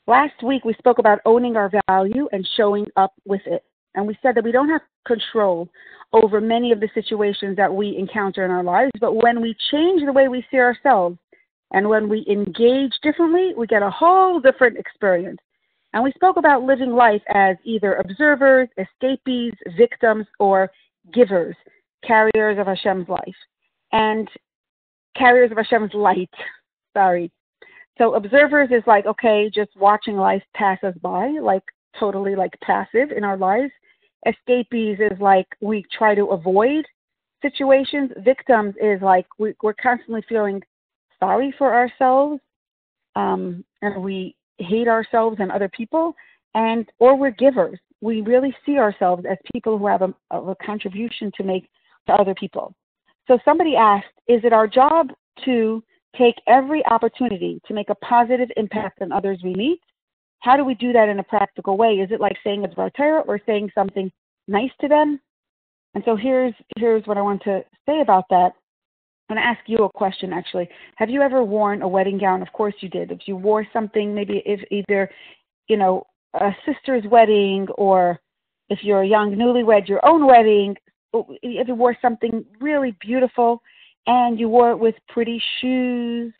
Last week we spoke about owning our value and showing up with it. And we said that we don't have control over many of the situations that we encounter in our lives, but when we change the way we see ourselves and when we engage differently, we get a whole different experience. And we spoke about living life as either observers, escapees, victims, or givers, carriers of Hashem's life, and carriers of Hashem's light. So observers is like, okay, just watching life pass us by, like totally like passive in our lives. Escapees is like we try to avoid situations. Victims is like we're constantly feeling sorry for ourselves, and we hate ourselves and other people, or we're givers. We really see ourselves as people who have a contribution to make to other people. So somebody asked, is it our job to take every opportunity to make a positive impact on others we meet? How do we do that in a practical way? Is it like saying it's Torah or saying something nice to them? And so here's what I want to say about that. I'm going to ask you a question, actually. Have you ever worn a wedding gown? Of course you did. If you wore something, maybe if either, a sister's wedding, or if you're a young newlywed, your own wedding, if you wore something really beautiful and you wore it with pretty shoes,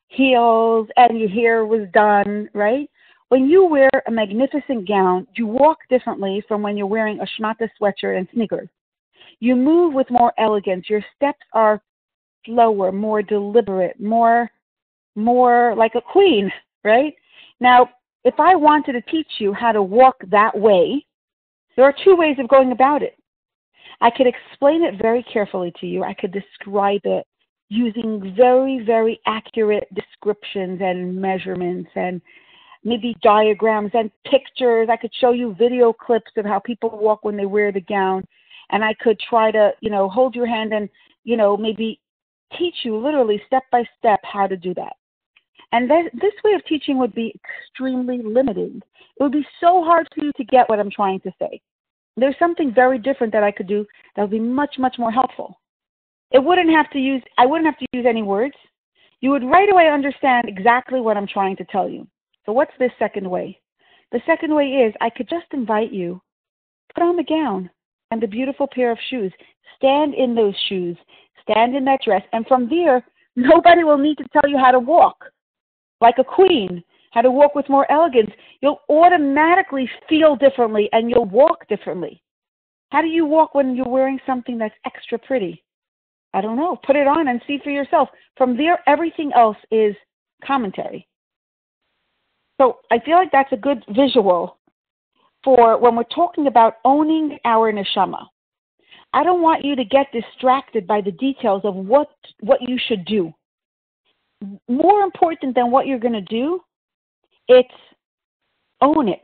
heels, and your hair was done, right? When you wear a magnificent gown, you walk differently from when you're wearing a schmata sweatshirt and sneakers. You move with more elegance. Your steps are slower, more deliberate, more like a queen, right? Now, if I wanted to teach you how to walk that way, there are two ways of going about it. I could explain it very carefully to you. I could describe it using very, very accurate descriptions and measurements and maybe diagrams and pictures. I could show you video clips of how people walk when they wear the gown. And I could try to, hold your hand and, maybe teach you literally step by step how to do that. And this way of teaching would be extremely limiting. It would be so hard for you to get what I'm trying to say. There's something very different that I could do that would be much, much more helpful. I wouldn't have to use any words. You would right away understand exactly what I'm trying to tell you. So what's this second way? The second way is I could just invite you, put on the gown and the beautiful pair of shoes. Stand in those shoes. Stand in that dress. And from there, nobody will need to tell you how to walk like a queen, how to walk with more elegance. You'll automatically feel differently and you'll walk differently. How do you walk when you're wearing something that's extra pretty? I don't know. Put it on and see for yourself. From there, everything else is commentary. So I feel like that's a good visual for when we're talking about owning our neshama. I don't want you to get distracted by the details of what you should do. More important than what you're going to do, it's own it.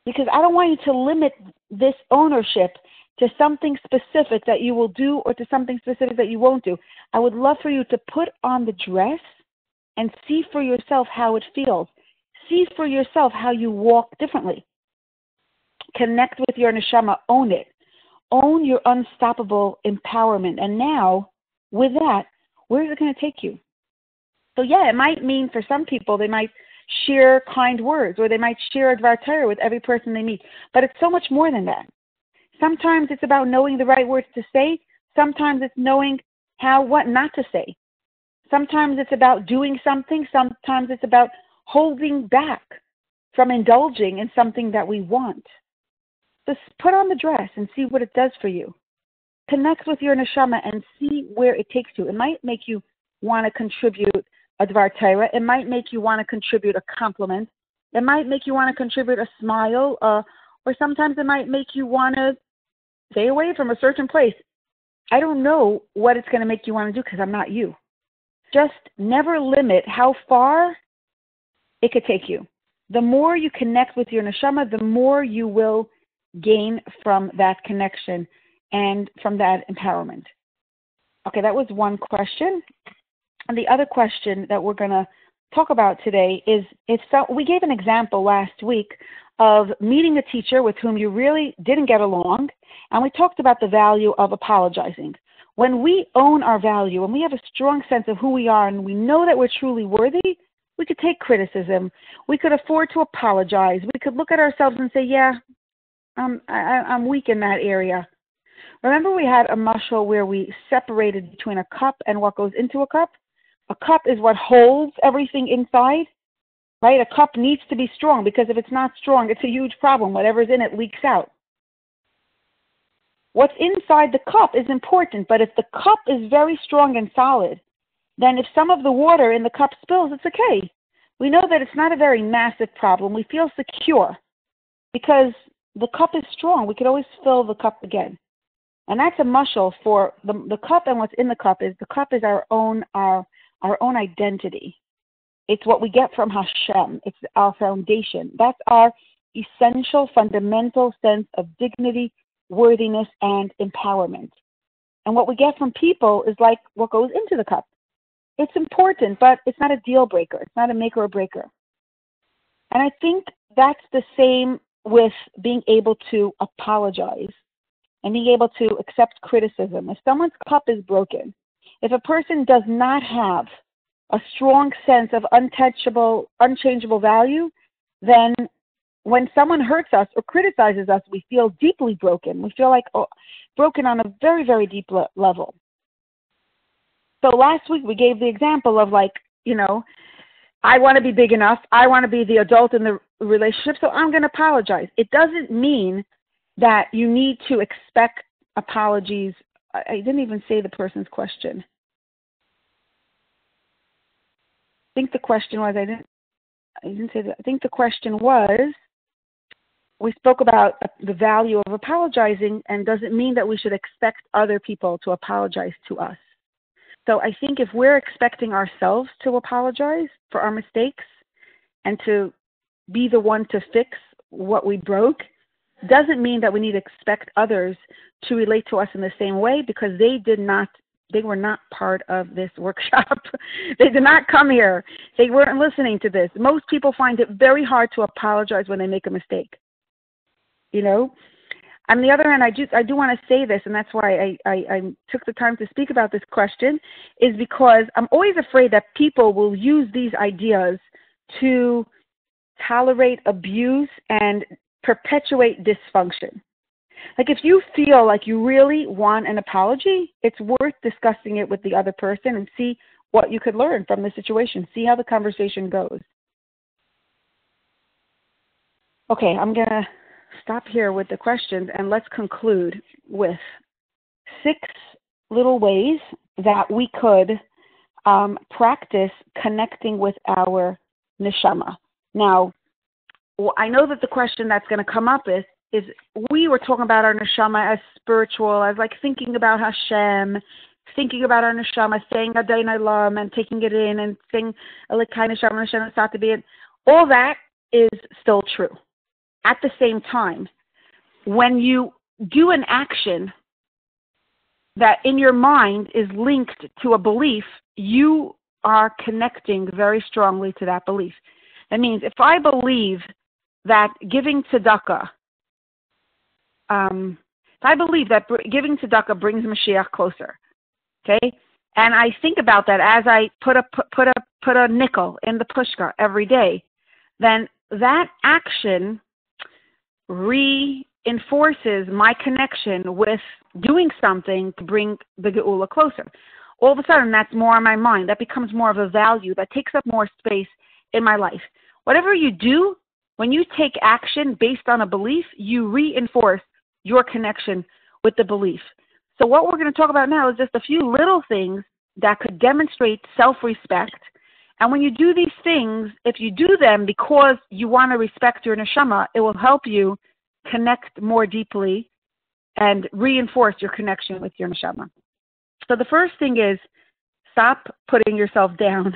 Because I don't want you to limit this ownership to something specific that you will do or to something specific that you won't do. I would love for you to put on the dress and see for yourself how it feels. See for yourself how you walk differently. Connect with your neshama. Own it. Own your unstoppable empowerment. And now, with that, where is it going to take you? So yeah, it might mean for some people they might share kind words or they might share a Dvar Torah with every person they meet. But it's so much more than that. Sometimes it's about knowing the right words to say. Sometimes it's knowing what not to say. Sometimes it's about doing something. Sometimes it's about holding back from indulging in something that we want. Just put on the dress and see what it does for you. Connect with your neshama and see where it takes you. It might make you want to contribute a Dvar Torah. It might make you want to contribute a compliment. It might make you want to contribute a smile, or sometimes it might make you want to stay away from a certain place. I don't know what it's going to make you want to do because I'm not you. Just never limit how far it could take you. The more you connect with your neshama, the more you will gain from that connection and from that empowerment. Okay, that was one question. And the other question that we're going to talk about today is we gave an example last week of meeting a teacher with whom you really didn't get along, and we talked about the value of apologizing. When we own our value and we have a strong sense of who we are and we know that we're truly worthy, we could take criticism. We could afford to apologize. We could look at ourselves and say, yeah, I'm weak in that area. Remember we had a mashal where we separated between a cup and what goes into a cup? A cup is what holds everything inside, right? A cup needs to be strong because if it's not strong, it's a huge problem. Whatever's in it leaks out. What's inside the cup is important, but if the cup is very strong and solid, then if some of the water in the cup spills, it's okay. We know that it's not a very massive problem. We feel secure because the cup is strong. We could always fill the cup again. And that's a mashal for the cup, and what's in the cup is our own identity. It's what we get from Hashem. It's our foundation. That's our essential, fundamental sense of dignity, worthiness, and empowerment. And what we get from people is like what goes into the cup. It's important, but it's not a deal breaker. It's not a maker or breaker. And I think that's the same with being able to apologize and being able to accept criticism. If someone's cup is broken, if a person does not have a strong sense of untouchable, unchangeable value, then when someone hurts us or criticizes us, we feel deeply broken. We feel like broken on a very, very deep level. So last week we gave the example of I want to be big enough. I want to be the adult in the relationship, so I'm going to apologize. It doesn't mean that you need to expect apologies. I didn't even say the person's question. I think the question was, I didn't say that. I think the question was, we spoke about the value of apologizing, and does it mean that we should expect other people to apologize to us? So I think if we're expecting ourselves to apologize for our mistakes and to be the one to fix what we broke, doesn't mean that we need to expect others to relate to us in the same way, because they were not part of this workshop. They did not come here. They weren't listening to this. Most people find it very hard to apologize when they make a mistake. You know? On the other hand, I do want to say this, and that's why I took the time to speak about this question, is because I'm always afraid that people will use these ideas to tolerate abuse and perpetuate dysfunction. Like, if you feel like you really want an apology, it's worth discussing it with the other person and see what you could learn from the situation. See how the conversation goes. Okay, I'm going to stop here with the questions, and let's conclude with 6 little ways that we could practice connecting with our neshama. Now, I know that the question that's going to come up is we were talking about our neshama as spiritual, as like thinking about Hashem, thinking about our neshama, saying Adonai Lam and taking it in and saying Elikai Neshama Hashem Satabi. All that is still true. At the same time, when you do an action that in your mind is linked to a belief, you are connecting very strongly to that belief. That means if I believe that giving tzedakah, giving tzedakah brings Mashiach closer, okay, and I think about that as I put a nickel in the pushka every day, then that action reinforces my connection with doing something to bring the Geula closer. All of a sudden, that's more on my mind. That becomes more of a value. That takes up more space in my life. Whatever you do, when you take action based on a belief, you reinforce your connection with the belief. So what we're going to talk about now is just a few little things that could demonstrate self-respect. And when you do these things, if you do them because you want to respect your neshama, it will help you connect more deeply and reinforce your connection with your neshama. So the first thing is stop putting yourself down.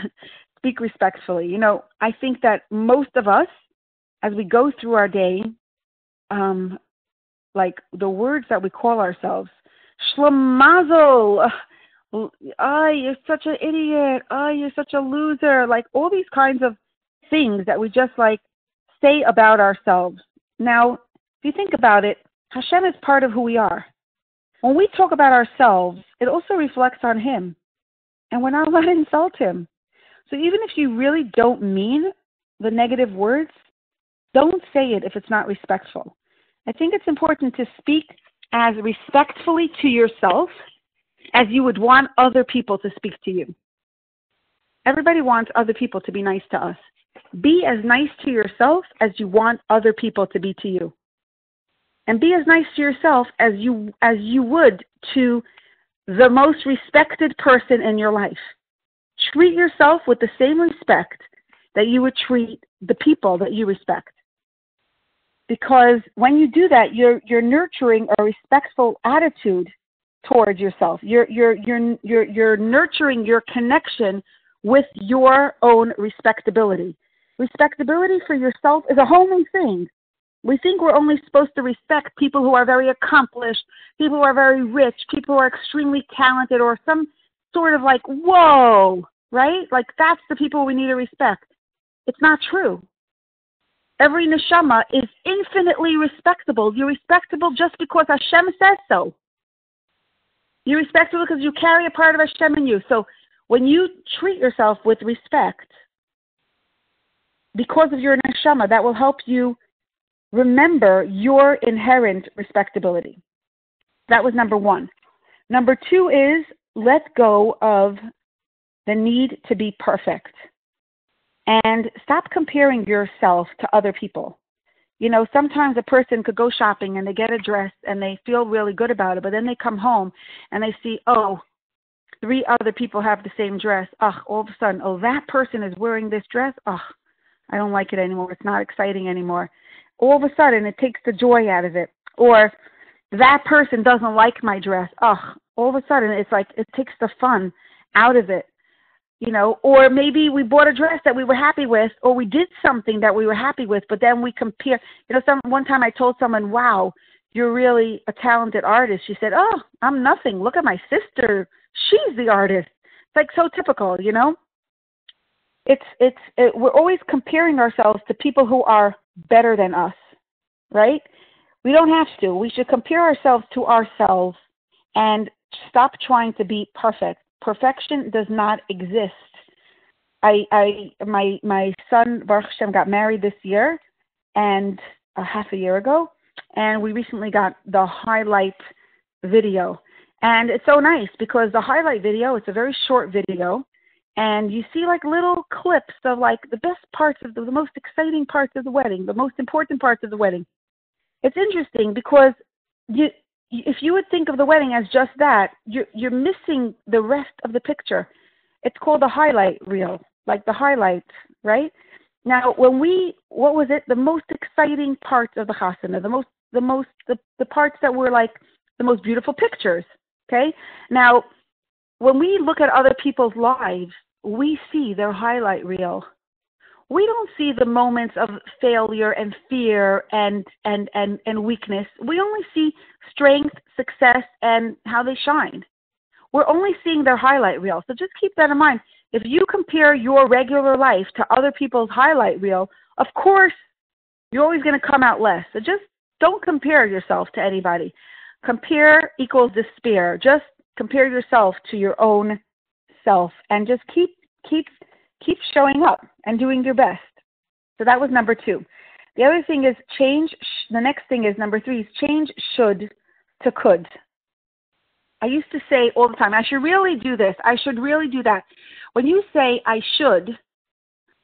Speak respectfully. You know, I think that most of us, as we go through our day, like the words that we call ourselves, Shlamazel, you're such an idiot, you're such a loser, like all these kinds of things that we just like say about ourselves. Now, if you think about it, Hashem is part of who we are. When we talk about ourselves, it also reflects on Him, and we're not allowed to insult Him. So even if you really don't mean the negative words, don't say it if it's not respectful. I think it's important to speak as respectfully to yourself as you would want other people to speak to you. Everybody wants other people to be nice to us. Be as nice to yourself as you want other people to be to you. And be as nice to yourself as you would to the most respected person in your life. Treat yourself with the same respect that you would treat the people that you respect. Because when you do that, you're nurturing a respectful attitude towards yourself. You're nurturing your connection with your own respectability. Respectability for yourself is a whole new thing. We think we're only supposed to respect people who are very accomplished, people who are very rich, people who are extremely talented, or some sort of like, whoa, right? Like that's the people we need to respect. It's not true. Every neshama is infinitely respectable. You're respectable just because Hashem says so. You're respectable because you carry a part of Hashem in you. So when you treat yourself with respect, because of your neshama, that will help you remember your inherent respectability. That was number 1. Number 2 is let go of the need to be perfect. And stop comparing yourself to other people. You know, sometimes a person could go shopping and they get a dress and they feel really good about it, but then they come home and they see, 3 other people have the same dress. All of a sudden, that person is wearing this dress. I don't like it anymore. It's not exciting anymore. all of a sudden it takes the joy out of it. Or that person doesn't like my dress. All of a sudden it's like it takes the fun out of it. Or maybe we bought a dress that we were happy with, or we did something that we were happy with, but then we compare. One time I told someone, wow, you're really a talented artist. She said, oh, I'm nothing. Look at my sister. She's the artist. It's like so typical, We're always comparing ourselves to people who are better than us, right? We don't have to. We should compare ourselves to ourselves and stop trying to be perfect. Perfection does not exist. My son Baruch Hashem got married this year, and half a year ago, and we recently got the highlight video, and it's so nice because the highlight video, it's a very short video, and you see like little clips of like the best parts of the most exciting parts of the wedding, the most important parts of the wedding. It's interesting because if you would think of the wedding as just that, you're missing the rest of the picture. It's called a highlight reel, like the highlights, right? Now, what was it? The most exciting parts of the chasana, the parts that were like the most beautiful pictures. Okay. Now, when we look at other people's lives, we see their highlight reel. We don't see the moments of failure and fear and weakness. We only see strength, success, and how they shine. We're only seeing their highlight reel. So just keep that in mind. If you compare your regular life to other people's highlight reel, of course, you're always going to come out less. So just don't compare yourself to anybody. Compare equals despair. Just compare yourself to your own self and just keep showing up and doing your best. So that was number 2. The other thing is the next thing is number 3 is change should to could. I used to say all the time, I should really do this. I should really do that. When you say I should,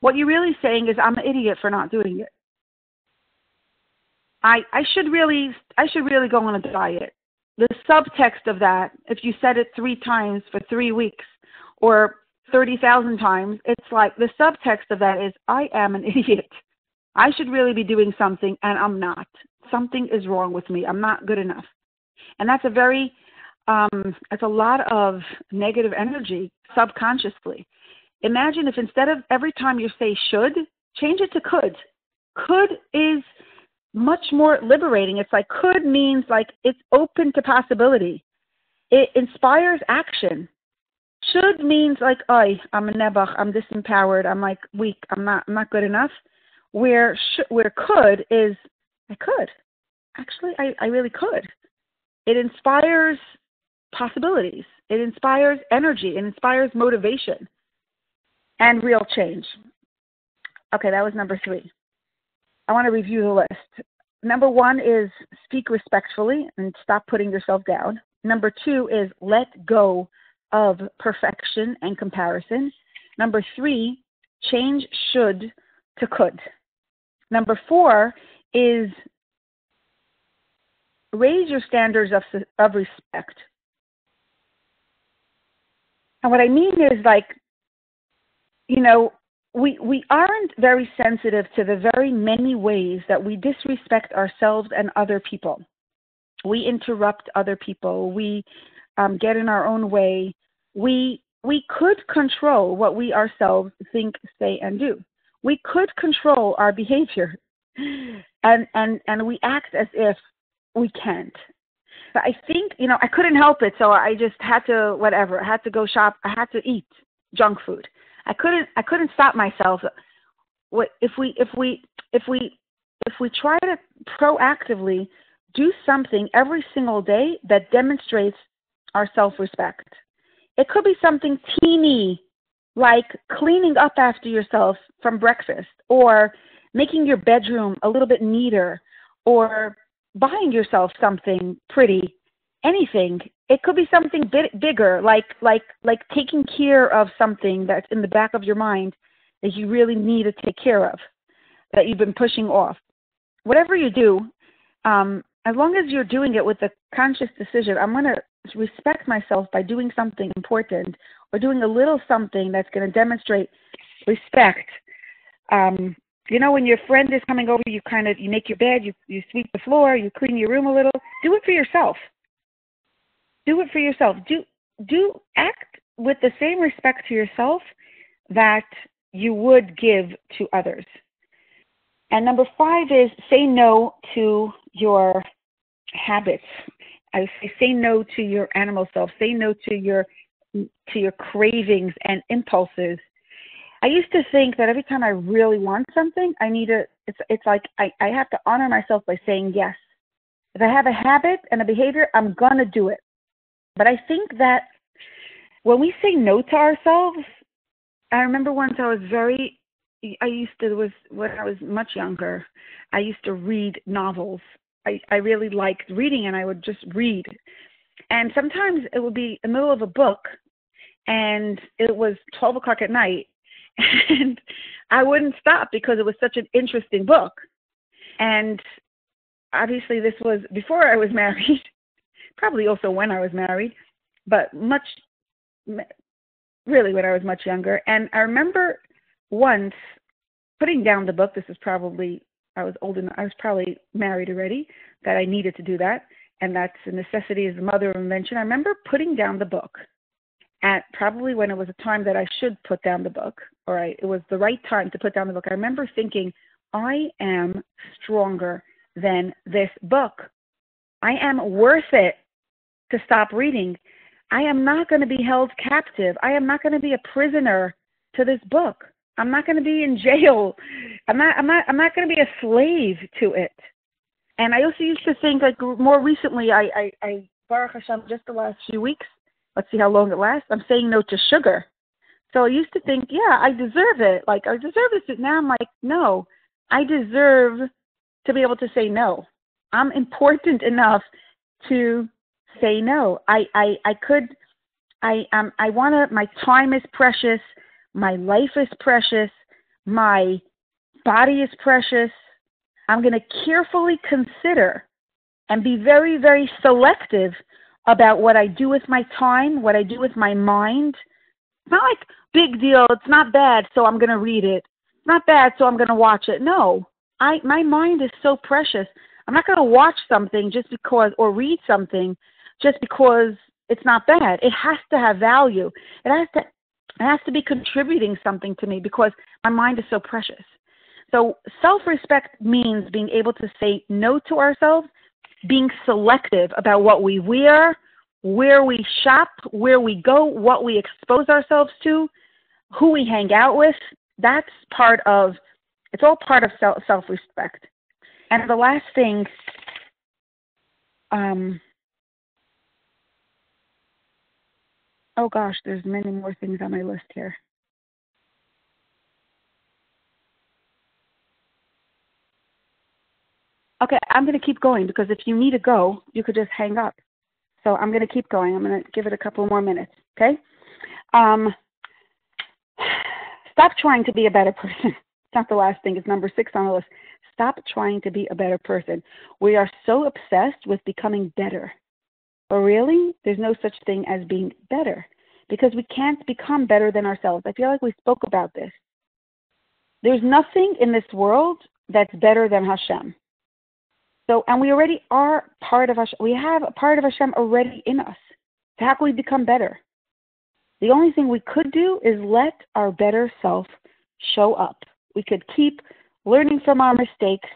what you're really saying is I'm an idiot for not doing it. I should really go on a diet. The subtext of that, if you said it 3 times for 3 weeks or 30,000 times, it's like the subtext of that is I am an idiot. I should really be doing something and I'm not. Something is wrong with me. I'm not good enough. And that's it's a lot of negative energy subconsciously. Imagine if instead of every time you say should, change it to could. Could is much more liberating. It's like could means like it's open to possibility. It inspires action. Should means like, I'm a nebuch, I'm disempowered, I'm like weak, I'm not good enough. Where could is I could. Actually, I really could. It inspires possibilities. It inspires energy. It inspires motivation and real change. Okay, that was number 3. I want to review the list. Number 1 is speak respectfully and stop putting yourself down. Number 2 is let go of perfection and comparison. Number 3, change should to could. Number 4 is raise your standards of respect. And what I mean is like, we aren't very sensitive to the very many ways that we disrespect ourselves and other people. We interrupt other people. We get in our own way. We could control what we ourselves think, say, and do. We could control our behavior, and we act as if we can't. But I think, I couldn't help it, so I just had to, I had to go shop. I had to eat junk food. I couldn't stop myself. If we try to proactively do something every single day that demonstrates our self-respect. It could be something teeny, like cleaning up after yourself from breakfast, or making your bedroom a little bit neater, or buying yourself something pretty, anything. It could be something bigger, like taking care of something that's in the back of your mind that you really need to take care of, that you've been pushing off. Whatever you do, as long as you're doing it with a conscious decision, I'm going to respect myself by doing something important or doing a little something that's going to demonstrate respect. When your friend is coming over, you make your bed, you sweep the floor, you clean your room a little. Do it for yourself. Do it for yourself. Do act with the same respect to yourself that you would give to others. And number 5 is say no to your habits. I say no to your animal self. Say no to your cravings and impulses. I used to think that every time I really want something, it's like I have to honor myself by saying yes. If I have a habit and a behavior, I'm going to do it. But I think that when we say no to ourselves, I remember once when I was much younger, I used to read novels. I really liked reading, and I would just read. And sometimes it would be in the middle of a book, and it was 12 o'clock at night, and I wouldn't stop because it was such an interesting book. And obviously this was before I was married, probably also when I was married, but really when I was much younger. And I remember once putting down the book. I was old enough, I was probably married already, that I needed to do that. And that's a necessity is the mother of invention. I remember putting down the book at probably when it was a time that I should put down the book, it was the right time to put down the book. I remember thinking, I am stronger than this book. I am worth it to stop reading. I am not going to be held captive. I am not going to be a prisoner to this book. I'm not going to be in jail. I'm not going to be a slave to it. And I also used to think, like, more recently, I Baruch Hashem, just the last few weeks, let's see how long it lasts, I'm saying no to sugar. So I used to think, yeah, I deserve it. Like, I deserve this. Now I'm like, no, I deserve to be able to say no. I'm important enough to say no. My time is precious. My life is precious. My body is precious. I'm going to carefully consider and be very, very selective about what I do with my time, what I do with my mind. It's not like big deal. It's not bad, so I'm going to read it. It's not bad, so I'm going to watch it. No, my mind is so precious. I'm not going to watch something just because, or read something just because it's not bad. It has to have value. It has to be contributing something to me because my mind is so precious. So self-respect means being able to say no to ourselves, being selective about what we wear, where we shop, where we go, what we expose ourselves to, who we hang out with. It's all part of self-respect. And the last thing, there's many more things on my list here. Okay, I'm going to keep going because if you need to go, you could just hang up. So I'm going to keep going. I'm going to give it a couple more minutes, okay? Stop trying to be a better person. It's not the last thing. It's number 6 on the list. Stop trying to be a better person. We are so obsessed with becoming better. But really, there's no such thing as being better because we can't become better than ourselves. I feel like we spoke about this. There's nothing in this world that's better than Hashem. So, and we already are part of Hashem. We have a part of Hashem already in us. So how can we become better? The only thing we could do is let our better self show up. We could keep learning from our mistakes,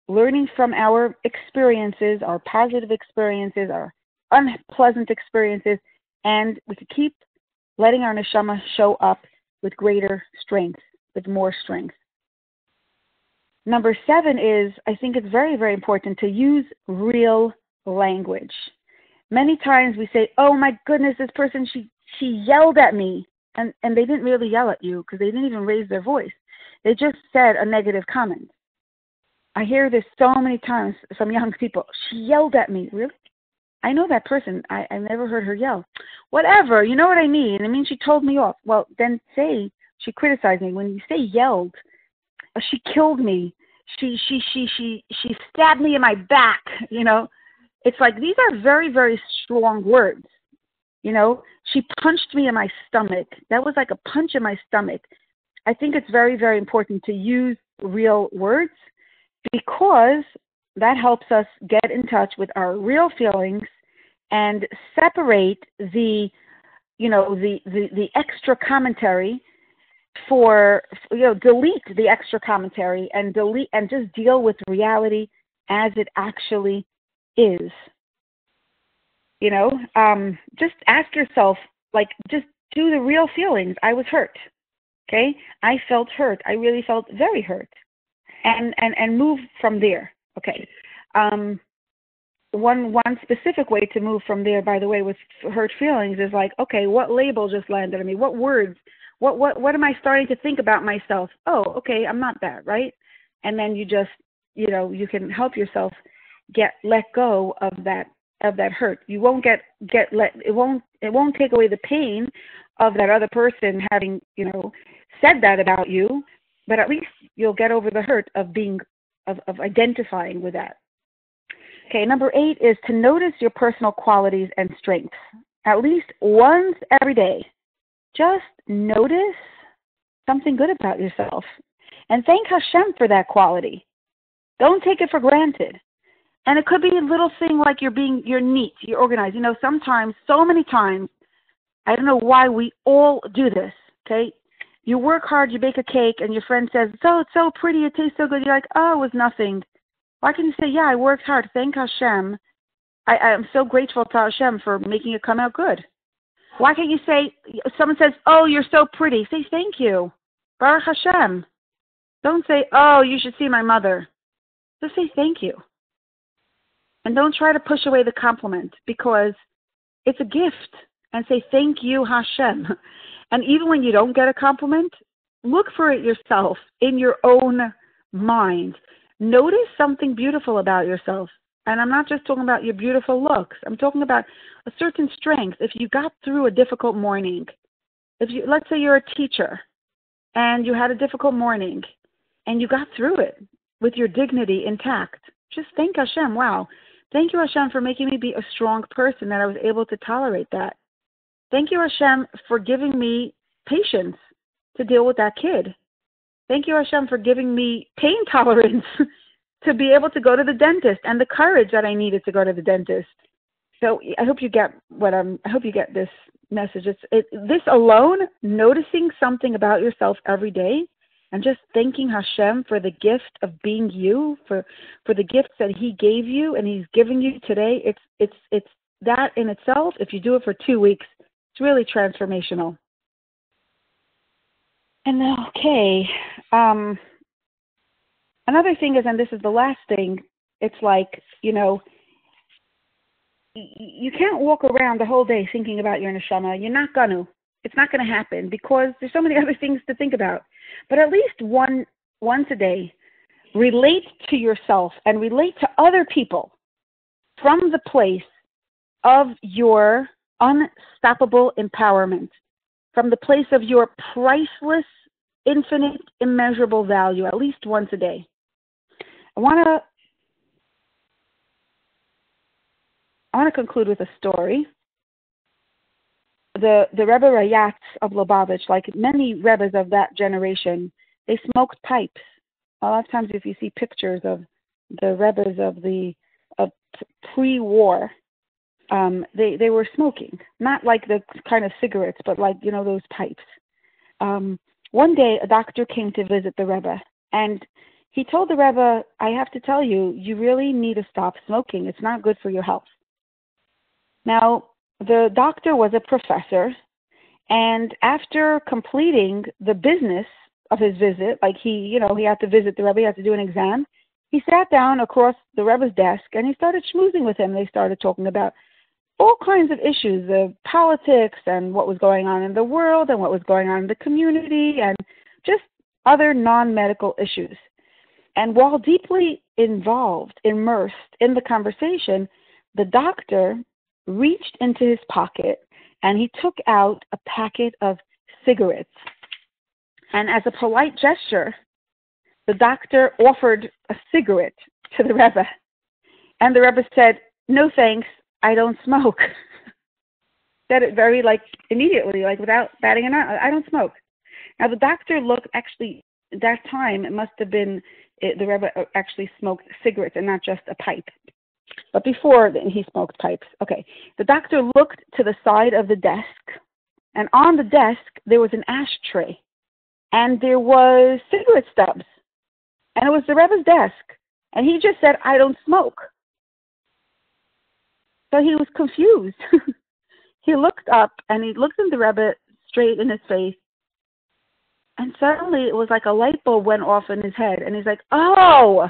learning from our experiences, our positive experiences, our unpleasant experiences, and we could keep letting our neshama show up with greater strength, with more strength. Number 7 is, I think it's very, very important to use real language. Many times we say, oh my goodness, this person, she yelled at me. And they didn't really yell at you because they didn't even raise their voice. They just said a negative comment. I hear this so many times from young people. She yelled at me. Really? I know that person. I never heard her yell. Whatever. You know what I mean? I mean, she told me off. Well, then say she criticized me. When you say yelled, she killed me. She stabbed me in my back. You know, it's like these are very, very strong words. You know, she punched me in my stomach. That was like a punch in my stomach. I think it's very, very important to use real words, because that helps us get in touch with our real feelings and separate the extra commentary delete the extra commentary and just deal with reality as it actually is. Just ask yourself, just do the real feelings. I was hurt. Okay? I felt hurt. I really felt very hurt. And move from there. Okay. One specific way to move from there, by the way, with hurt feelings is okay, what label just landed on me? What words? What am I starting to think about myself? Oh, okay, I'm not that, right? And then you just, you can help yourself let go of that hurt. You won't it won't take away the pain of that other person having, said that about you, but at least you'll get over the hurt of identifying with that. Okay, number 8 is to notice your personal qualities and strengths at least once every day. Just notice something good about yourself and thank Hashem for that quality. Don't take it for granted. And it could be a little thing like you're neat, you're organized. Sometimes, so many times, I don't know why we all do this, okay? You work hard, you bake a cake, and your friend says, it's so pretty, it tastes so good. You're like, oh, it was nothing. Why can't you say, yeah, I worked hard, thank Hashem. I am so grateful to Hashem for making it come out good. Why can't you say, someone says, oh, you're so pretty. Say, thank you. Baruch Hashem. Don't say, oh, you should see my mother. Just say thank you. And don't try to push away the compliment because it's a gift. And say thank you, Hashem. And even when you don't get a compliment, look for it yourself in your own mind. Notice something beautiful about yourself. And I'm not just talking about your beautiful looks. I'm talking about a certain strength. If you got through a difficult morning, let's say you're a teacher and you had a difficult morning and you got through it with your dignity intact, just thank Hashem. Wow. Thank you, Hashem, for making me be a strong person that I was able to tolerate that. Thank you, Hashem, for giving me patience to deal with that kid. Thank you, Hashem, for giving me pain tolerance to be able to go to the dentist and the courage that I needed to go to the dentist. So I hope you get I hope you get this message. This alone, noticing something about yourself every day and just thanking Hashem for the gift of being you, for the gifts that He gave you and He's giving you today. It's that in itself. If you do it for 2 weeks, it's really transformational. And okay, another thing is, and this is the last thing, it's you can't walk around the whole day thinking about your neshama. You're not going to. It's not going to happen because there's so many other things to think about. But at least once a day, relate to yourself and relate to other people from the place of your unstoppable empowerment, from the place of your priceless, infinite, immeasurable value, at least once a day. I want to conclude with a story. The Rebbe Rayatz of Lubavitch, like many Rebbes of that generation, they smoked pipes. A lot of times if you see pictures of the Rebbes of pre-war, they were smoking. Not like the kind of cigarettes, but those pipes. One day a doctor came to visit the Rebbe, and he told the Rebbe, I have to tell you, you really need to stop smoking. It's not good for your health. Now, the doctor was a professor, and after completing the business of his visit, he had to visit the Rebbe, he had to do an exam, he sat down across the Rebbe's desk and he started schmoozing with him. They started talking about all kinds of issues, the politics and what was going on in the world and what was going on in the community and just other non-medical issues. And while deeply immersed in the conversation, the doctor reached into his pocket and he took out a packet of cigarettes. And as a polite gesture, the doctor offered a cigarette to the Rebbe. And the Rebbe said, no thanks, I don't smoke. Said it very immediately, without batting an eye. I don't smoke. Now the doctor looked actually that time, it must have been the Rebbe actually smoked cigarettes and not just a pipe. But before he smoked pipes. Okay. The doctor looked to the side of the desk, and on the desk there was an ashtray, and there was cigarette stubs, and it was the Rebbe's desk. And he just said, "I don't smoke." So he was confused. He looked up, and he looked at the Rebbe straight in his face, and suddenly it was like a light bulb went off in his head, and he's like, oh,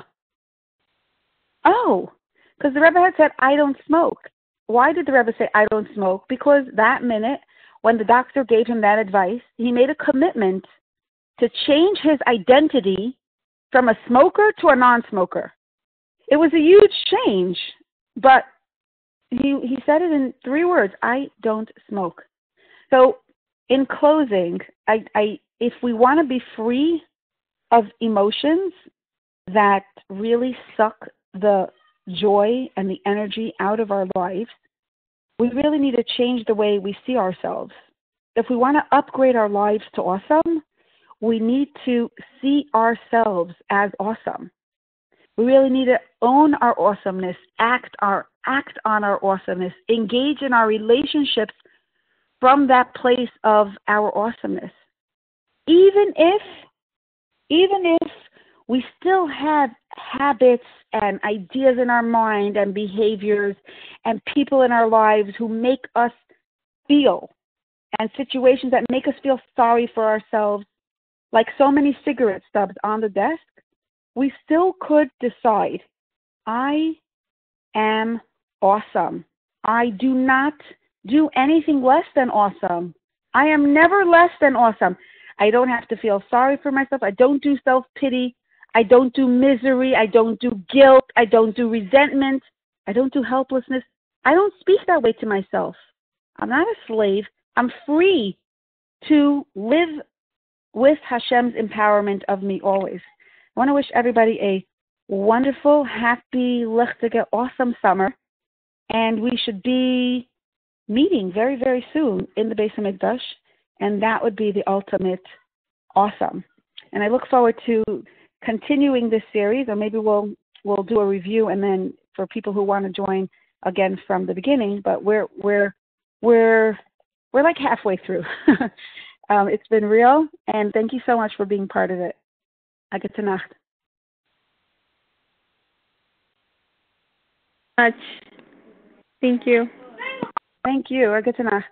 because the Rebbe had said, "I don't smoke." Why did the Rebbe say, "I don't smoke"? Because that minute, when the doctor gave him that advice, he made a commitment to change his identity from a smoker to a non-smoker. It was a huge change, but he said it in 3 words: "I don't smoke." So, in closing, if we want to be free of emotions that really suck the joy and the energy out of our lives, we really need to change the way we see ourselves. If we want to upgrade our lives to awesome, we need to see ourselves as awesome. We really need to own our awesomeness, act on our awesomeness, engage in our relationships from that place of our awesomeness. Even if we still have habits and ideas in our mind and behaviors and people in our lives who make us feel, and situations that make us feel sorry for ourselves, like so many cigarette stubs on the desk, we still could decide, I am awesome. I do not do anything less than awesome. I am never less than awesome. I don't have to feel sorry for myself. I don't do self-pity. I don't do misery. I don't do guilt. I don't do resentment. I don't do helplessness. I don't speak that way to myself. I'm not a slave. I'm free to live with Hashem's empowerment of me always. I want to wish everybody a wonderful, happy, lechtige, awesome summer. And we should be meeting very, very soon in the Beis HaMikdash. And that would be the ultimate awesome. And I look forward to continuing this series, or maybe we'll do a review, and then for people who want to join again from the beginning. But we're like halfway through. It's been real, and thank you so much for being part of it. A gute Nacht. Much. Thank you. Thank you. A gute Nacht.